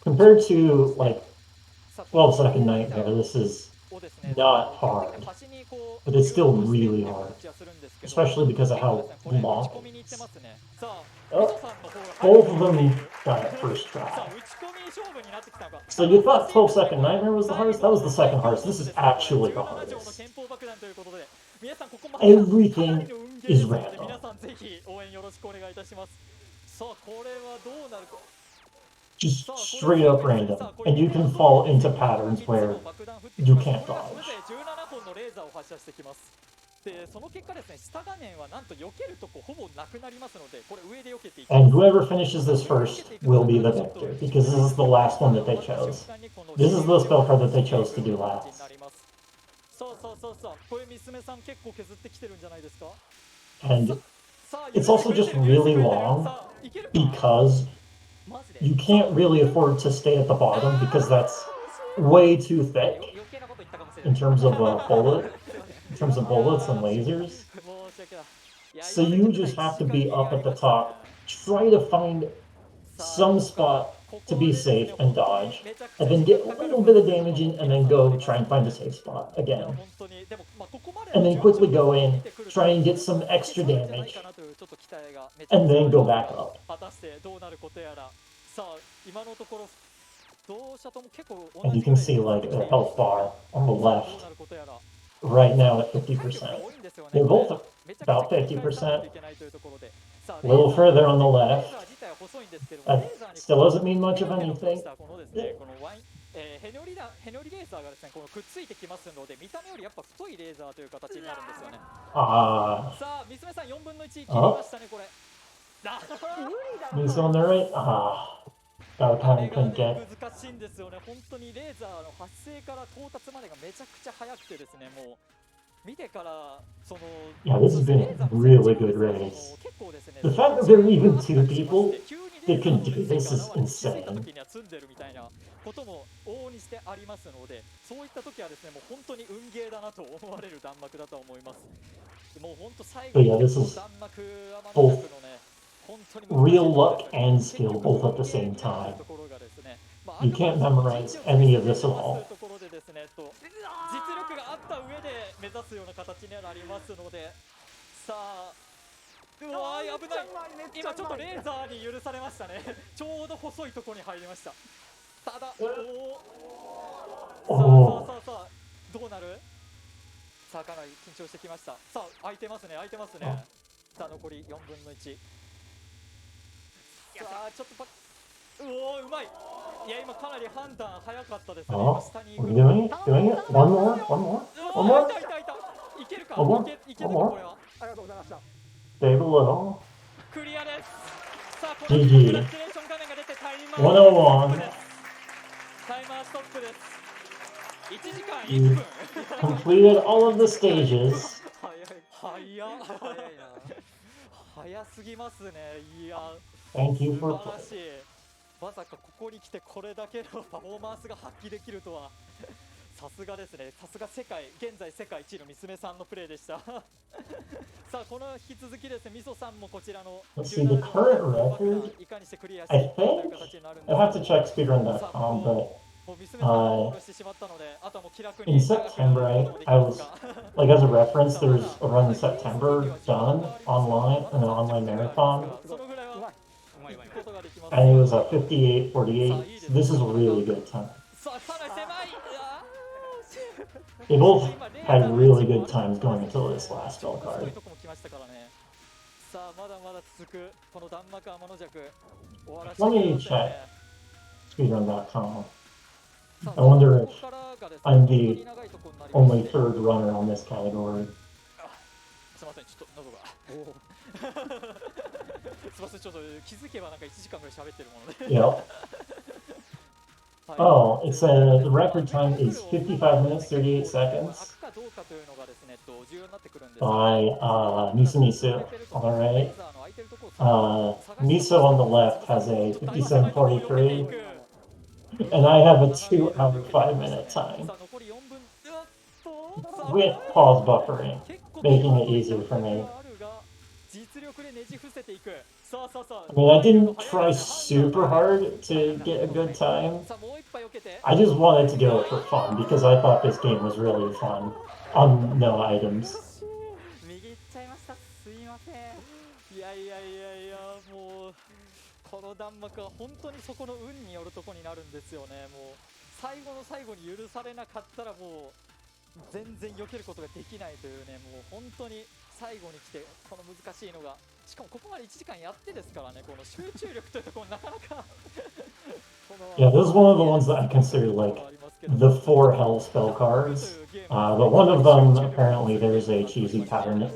compared to like 12-second Nightmare, this is not hard, but it's still really hard, especially because of how long it is. Oh, both of them got it first try. So you thought 12-second Nightmare was the hardest? That was the second hardest. This is actually the hardest. Everything is random. Just straight up random. And you can fall into patterns where you can't dodge. でその結果ですね、下画面はなんと避けるとこほぼなくなりますので、これ上で避けていきます。 And whoever finishes this first will be the victor, because this is the last one that they chose. This is the spell card that they chose to do last. さあさあさあさあ、これ娘さん結構削ってきてるんじゃないですか? And it's also just really long because you can't really afford to stay at the bottom because that's way too thick in terms of bullet. In terms of bullets and lasers. So you just have to be up at the top, try to find some spot to be safe and dodge, and then get a little bit of damage in, and then go try and find a safe spot again. And then quickly go in, try and get some extra damage, and then go back up. And you can see like the health bar on the left. Right now at 50%. They're both about 50%. A little further on the left. That still doesn't mean much of anything. Miso on the right. That time couldn't get. 難しいんですよね。本当にレーザーの発生から到達までがめちゃくちゃ速くてですね、もう見てからその Yeah, this has been a really good race. The fact that there are even two people that can do this is insane. 積んでるみたいなことも往々にしてありますので、そういった時はですね、もう本当に運ゲーだなと思われる弾幕だと思います。もう本当最後の弾幕天の弱のね。 Real luck and skill both at the same time. You can't memorize any of this at all. 実力があった上で目指すような形にはなりますので、さあ、うわー危ない。今ちょっとレーザーに許されましたね。ちょうど細いところに入りました。ただ、さあどうなる？さあかなり緊張してきました。さあ空いてますね。さあ残り4分の1。 さあちょっとうまい。いや今かなり判断早かったですね。 Doing it? One more? いけるか？ One more? いけるかこれは。ありがとうございました。 Save a little. クリアです。さあこの GG グラデーション画面が出てタイマーストップです。タイマーストップです。1時間1分。 Completed all of the stages. 早すぎますね。いや。 Thank you for 素晴らしい。まさかここに来てこれだけのパフォーマンスが発揮できるとは。さすがですね。さすが現在世界一位の娘さんのプレーでした。さあこの引き続きですね、みそさんもこちらの Let's see the current record. I think I have to check speedrun.com, but in September I was like as a reference, there's a run in September done online, an online marathon, そのぐらいはうまい。うまい。行くことができます。 and it was a 58:48. So this is a really good time. さあかなり狭い。あー They both had really good times going until this last spell ちょっと太 card. いとこも来ましたからね。さあまだまだ続くこの弾幕天の弱終わらせて Let くれ me ませんね。 check speedrun.com. さあ I wonder こ if こからがですね I'm 本当 the に長いところになりま only して。 third runner on this category. すいませんちょっと喉が。おお。すいませんちょっと気づけばなんか1時間ぐらい喋ってるもので。 Yep. はい Oh, it said the record time is 55 minutes 38 seconds 開くかどうかというのがですね重要になってくるんです。 by misume. Alright. Miso on the left has a 57:43, and I have a 2-hour 5-minute time さあ残り4分。with pause buffering, making it easier for me. 実力でねじ伏せていく。さあさあさあ I mean, I didn't try super hard to get a good time. さあもう一杯避けて。 I just wanted to do it for fun because I thought this game was really fun on no items. 右行っちゃいました。すいません。いやいやいやいやもうこの弾幕は本当にそこの運によるとこになるんですよね。もう最後の最後に許されなかったらもう全然避けることができないというね。もう本当に最後に来てこの難しいのが、しかもここまで1時間やってですからね。この集中力というところなかなかYeah, this is one of the ones that I consider like the 4 hell spell cards. But one of them, apparently, there's a cheesy pattern.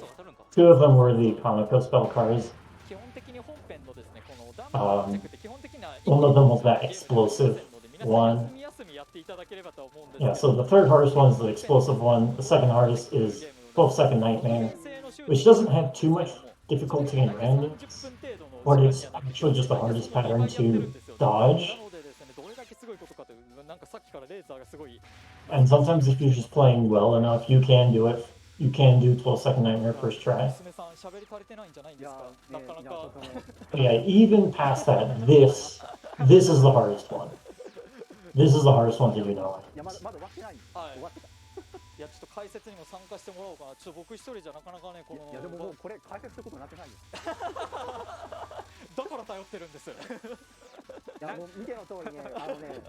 2 of them were the Kaneko spell cards. 基本的に本編のですねこの弾幕チェックって基本的な One of them was that explosive one. 休み休みやっていただければと思うんですけ Yeah, ど。 so the third hardest one is the explosive one. The second hardest is 12-second Nightmare, which doesn't have too much difficulty in randoms, but it's actually just the hardest pattern to dodge. And sometimes if you're just playing well enough, you can do it. You can do 12-second Nightmare first try. 娘さん喋り足りてないんじゃないんいやですか。ねなかないかやちょっとね But yeah, even past that, this is the hardest one. This is the hardest one to do now. いやまだ終わってない。はい終わってた。いやちょっと解説にも参加してもらおうかな。ちょっと僕一人じゃなかなかねこのいやでももうこれ解説することになってないよ。だから頼ってるんです。いやもう見ての通りね、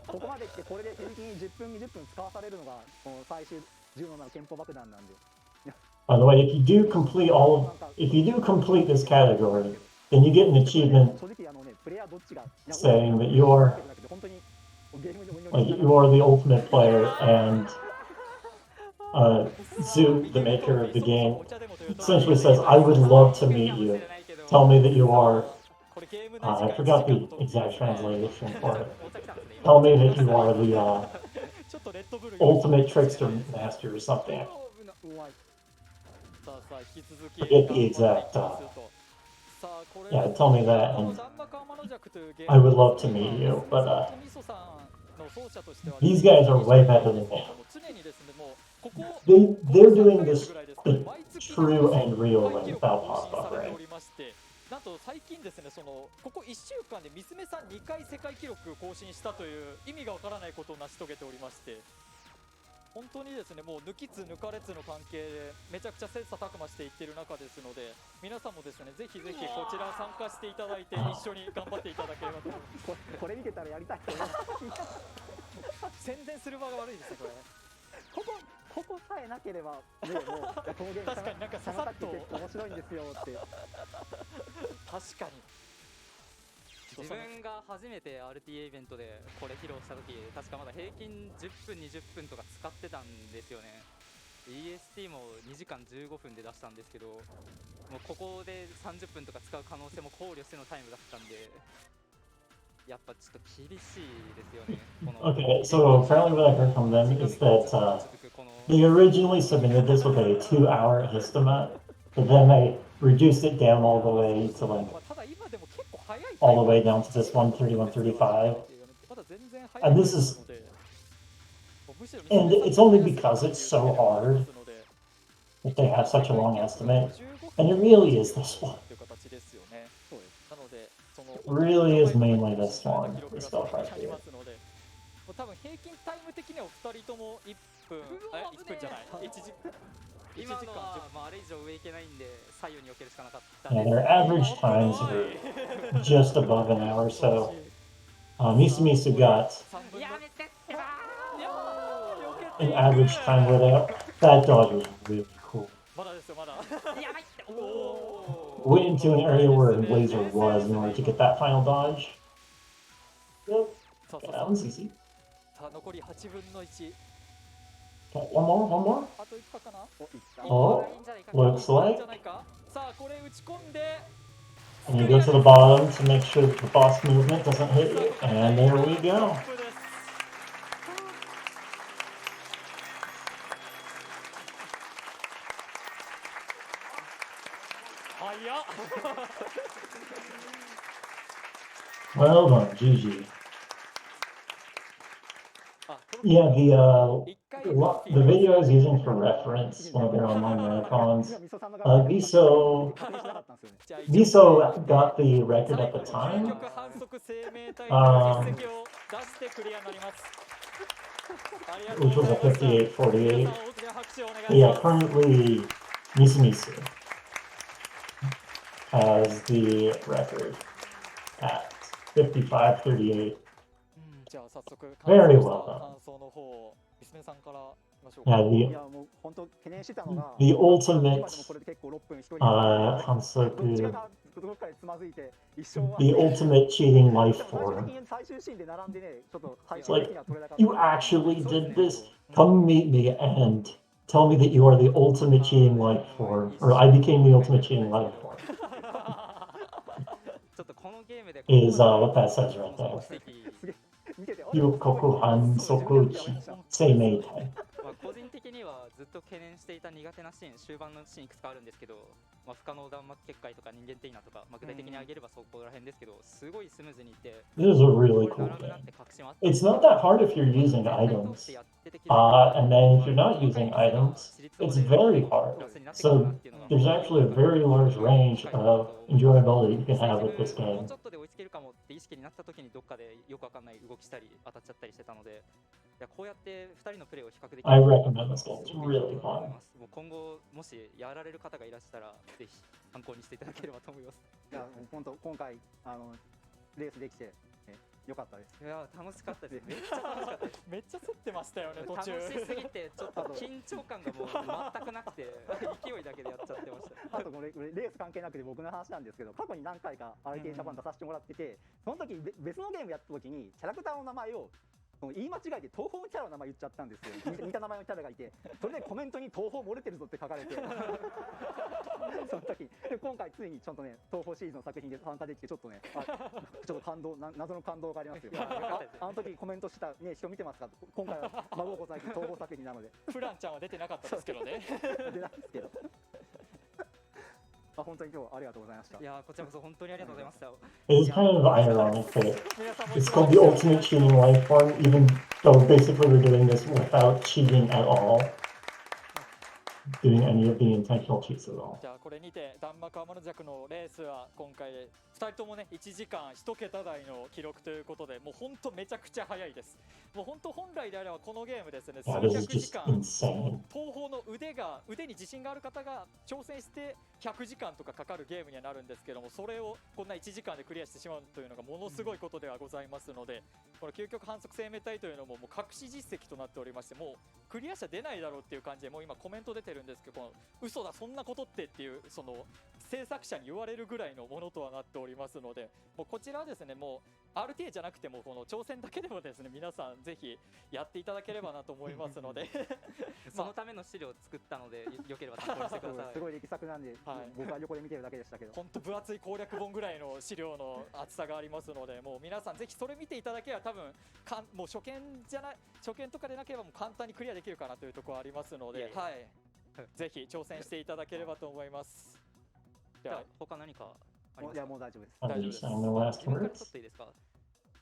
ここまで来てこれで平均10分20分使わされるのがこの最終17の憲法爆弾なんで。 By the way, if you do complete this category, then you get an achievement 正直ねプレイヤーどっちが saying that you're 本当にゲーム上に like you are the ultimate player, and Zoo, the maker of the game, essentially says, "I would love to meet you. Tell me that you are." I forgot the exact translation for it. Tell me that you are the ultimate trickster master or something. うまい。 Forget the exact. Yeah, tell me that, and I would love to meet you. But these guys are way better than me. They're doing this the true and real way without pop buffering. なんと最近ですね、ここ1週間で娘さん2回世界記録を更新したという意味がわからないことを成し遂げておりまして、本当にですね、もう抜きつ抜かれつの関係でめちゃくちゃ切磋琢磨していってる中ですので、皆さんもですね、ぜひぜひこちら参加していただいて一緒に頑張っていただければと。これ見てたらやりたいと思う。宣伝する場が悪いですねこれ。ここさえなければね、もうこのゲーム確かになんかささっと結構面白いんですよって。確かに。自分が初めて RTA イベントでこれ披露した時、確かまだ平均10分20分とか使ってたんですよね。 EST も2時間15分で出したんですけど、もうここで30分とか使う可能性も考慮してのタイムだったんで、やっぱちょっと厳しいですよね。Okay, so apparently what I heard from them is that they originally submitted this with a 2-hour estimate, but then they reduced it down all the way to like all the way down to this 1:31:35. And this is, and it's only because it's so hard that they have such a long estimate, and it really is this one. It really is mainly this one, this stuff right here. 多分平均タイム的には2人とも1分じゃない1時今のはまああれ以上上行けないんで左右に避けるしかなかったん Yeah, です their average times were just above an hour, so Misume got 3分のやめてってばいやー避けて an いく average time without. That dodge was really cool. まだですよまだやばいっておお Went into an area where a laser was in order to get that final dodge. Yep, さあ okay, さあ that one's easy. さあ残り8分の1 Okay, one more. あと1個かなお、いった。 Oh, いいんじゃないか looks いいん like. じゃないかさあこれ打ち込んで And you go to the bottom to make sure that the boss movement doesn't hit you. And there we go. 早っ Well done, GG. あこの Yeah, 一回 the video I was using for reference, one of their online marathons, みそさんの Viso 確認しなかったんですよね。じゃあ Viso got the record 最 at 後 the の究 time. 極反則生命体という実績を出してクリアになりますありがとう Which ご was ざ a いました 58-48. 皆さん大きな拍手をお願いし Yeah, ます currently Misumisu has the record at 55-38. じゃあ早速 Very 感 well done. 想の方を娘さんからいきましょうか Yeah, いやもう本当懸念してたのが、 the 今でも ultimate これで結構6分一人で Hansoku, どっちがどっかでつまずいて一生は the ultimate cheating life でも最終 form. 的に最終シーンで並んでね、ちょっと最 It's 終 like, 的には取れなかった。 you actually did this. Come meet me and tell me that you are the ultimate cheating life form, or I became the ultimate cheating life form. ちょっとこのゲームで Is what that says right there. すげえ見てて、 Yukoku Hansoku Seimeitai. まあ個人的にはずっと懸念していた苦手なシーン、終盤のシーンいくつかあるんですけど、まあ、不可能弾幕結界とか人間テイナとか、まあ、具体的に挙げればそこら辺ですけど、すごいスムーズにいって、 This is a really これ cool 並ぶなっ game. て確信はあったんです It's not that hard if you're using items. And then if you're not using items, it's very hard. So there's actually a very large range of enjoyability you can have with this も game. うちょっとで追いつけるかもって意識になった時にどっかでよくわかんない動きしたり当たっちゃったりしてたので、いやこうやって2人のプレーを比較できる I recommend this game. It's really fun. もう今後もしやられる方がいらしたらぜひ参考にしていただければと思います。いや本当今回レースできてよかったです。いや楽しかったです。めっちゃ楽しかったです。めっちゃ競ってましたよね途楽中しすぎてちょっと緊張感がもう全くなくて勢いだけでやっちゃってました。あとこれレース関係なくて僕の話なんですけど、過去に何回か RTA In Japan 出させてもらってて、その時別のゲームやった時にキャラクターの名前を言い間違えて東宝キャラの名前言っちゃったんですよ。似た名前のキャラがいて、それでコメントに東宝漏れてるぞって書かれてその時今回ついにちゃんとね東宝シリーズの作品で参加できてちょっとねちょっと感動謎の感動がありますよ。あの時コメントしたね人見てますか。今回は孫子最近東宝作品なのでフランちゃんは出てなかったですけどね出ないですけど本当に今日はありがとうございました。いやこちらこそ本当にありがとうございました。 It is kind of ironic that 皆さんも it's called the ultimate cheating life form, even though basically we're doing this without cheating at all. Doing any of the intentional cheats at all. じゃあこれにて弾幕天の弱のレースは今回2人ともね1時間1桁台の記録ということで、もう本当めちゃくちゃ早いです。もう本当本来であればこのゲームですね、 Yeah, 数 this is 百時 just 間 insane. 東宝の腕に自信がある方が挑戦して100時間とかかかるゲームにはなるんですけども、それをこんな1時間でクリアしてしまうというのがものすごいことではございますので、この究極反則生命体というのももう隠し実績となっておりまして、もうクリア者出ないだろうっていう感じでもう今コメント出てるんですけど、この嘘だそんなことっていうその制作者に言われるぐらいのものとはなっておりますので、もうこちらはですね、もう RTA じゃなくてもこの挑戦だけでもですね皆さんぜひやっていただければなと思いますのでそのための資料を作ったのでよければ参考にしてください。すごい力作なんで、僕は横で見てるだけでしたけど、本当分厚い攻略本ぐらいの資料の厚さがありますので、もう皆さんぜひそれ見ていただければ多分もう初見とかでなければもう簡単にクリアできるかなというところありますので、はい、ぜひ挑戦していただければと思います。じゃあ他何かありますか。いやもう大丈夫です。At 大丈夫で least す。 on the last 自分から words. 取っていいですか。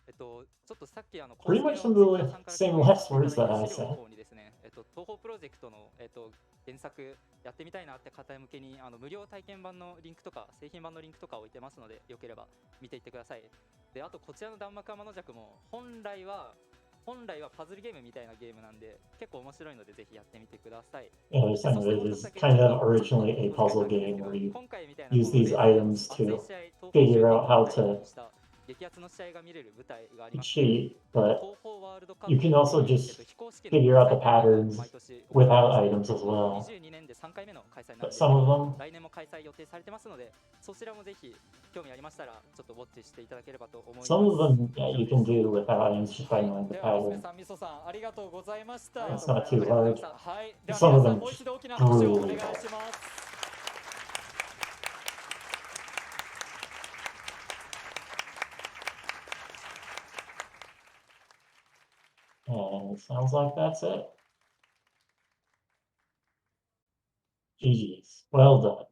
ちょっとさっきPretty much some of the same last words that I said. にですね、東宝プロジェクトの原作やってみたいなって方向けに無料体験版のリンクとか製品版のリンクとか置いてますので、よければ見ていってください。であとこちらの弾幕天の弱も本来は本来はパズルゲームみたいなゲームなんで結構面白いのでぜひやってみてください。 Yeah, they're saying that it is kind of originally a puzzle game where you 今回みたいな use these items 熱い to 試合、東方 figure out how シューティングを to した激アツの試合が見れる舞台があります。 cheat, but 東方ワールドカップ you can also just 非公式の figure out the 大会が patterns 毎年 without items as well. 22年で3回目の開催なん But で some of them, 来年も開催予定されてますので、そちらもぜひ興味ありましたらちょっとウォッチしていただければと思います。 some of them, yeah, you can do without items just は by い knowing the では娘 pattern. さん、みそさん、ありがとうございました。 It's not too hard. はい、では Some 皆 of さん them もう一度大きな拍手をお願いし really ます And it sounds like that's it. GG's. Well done.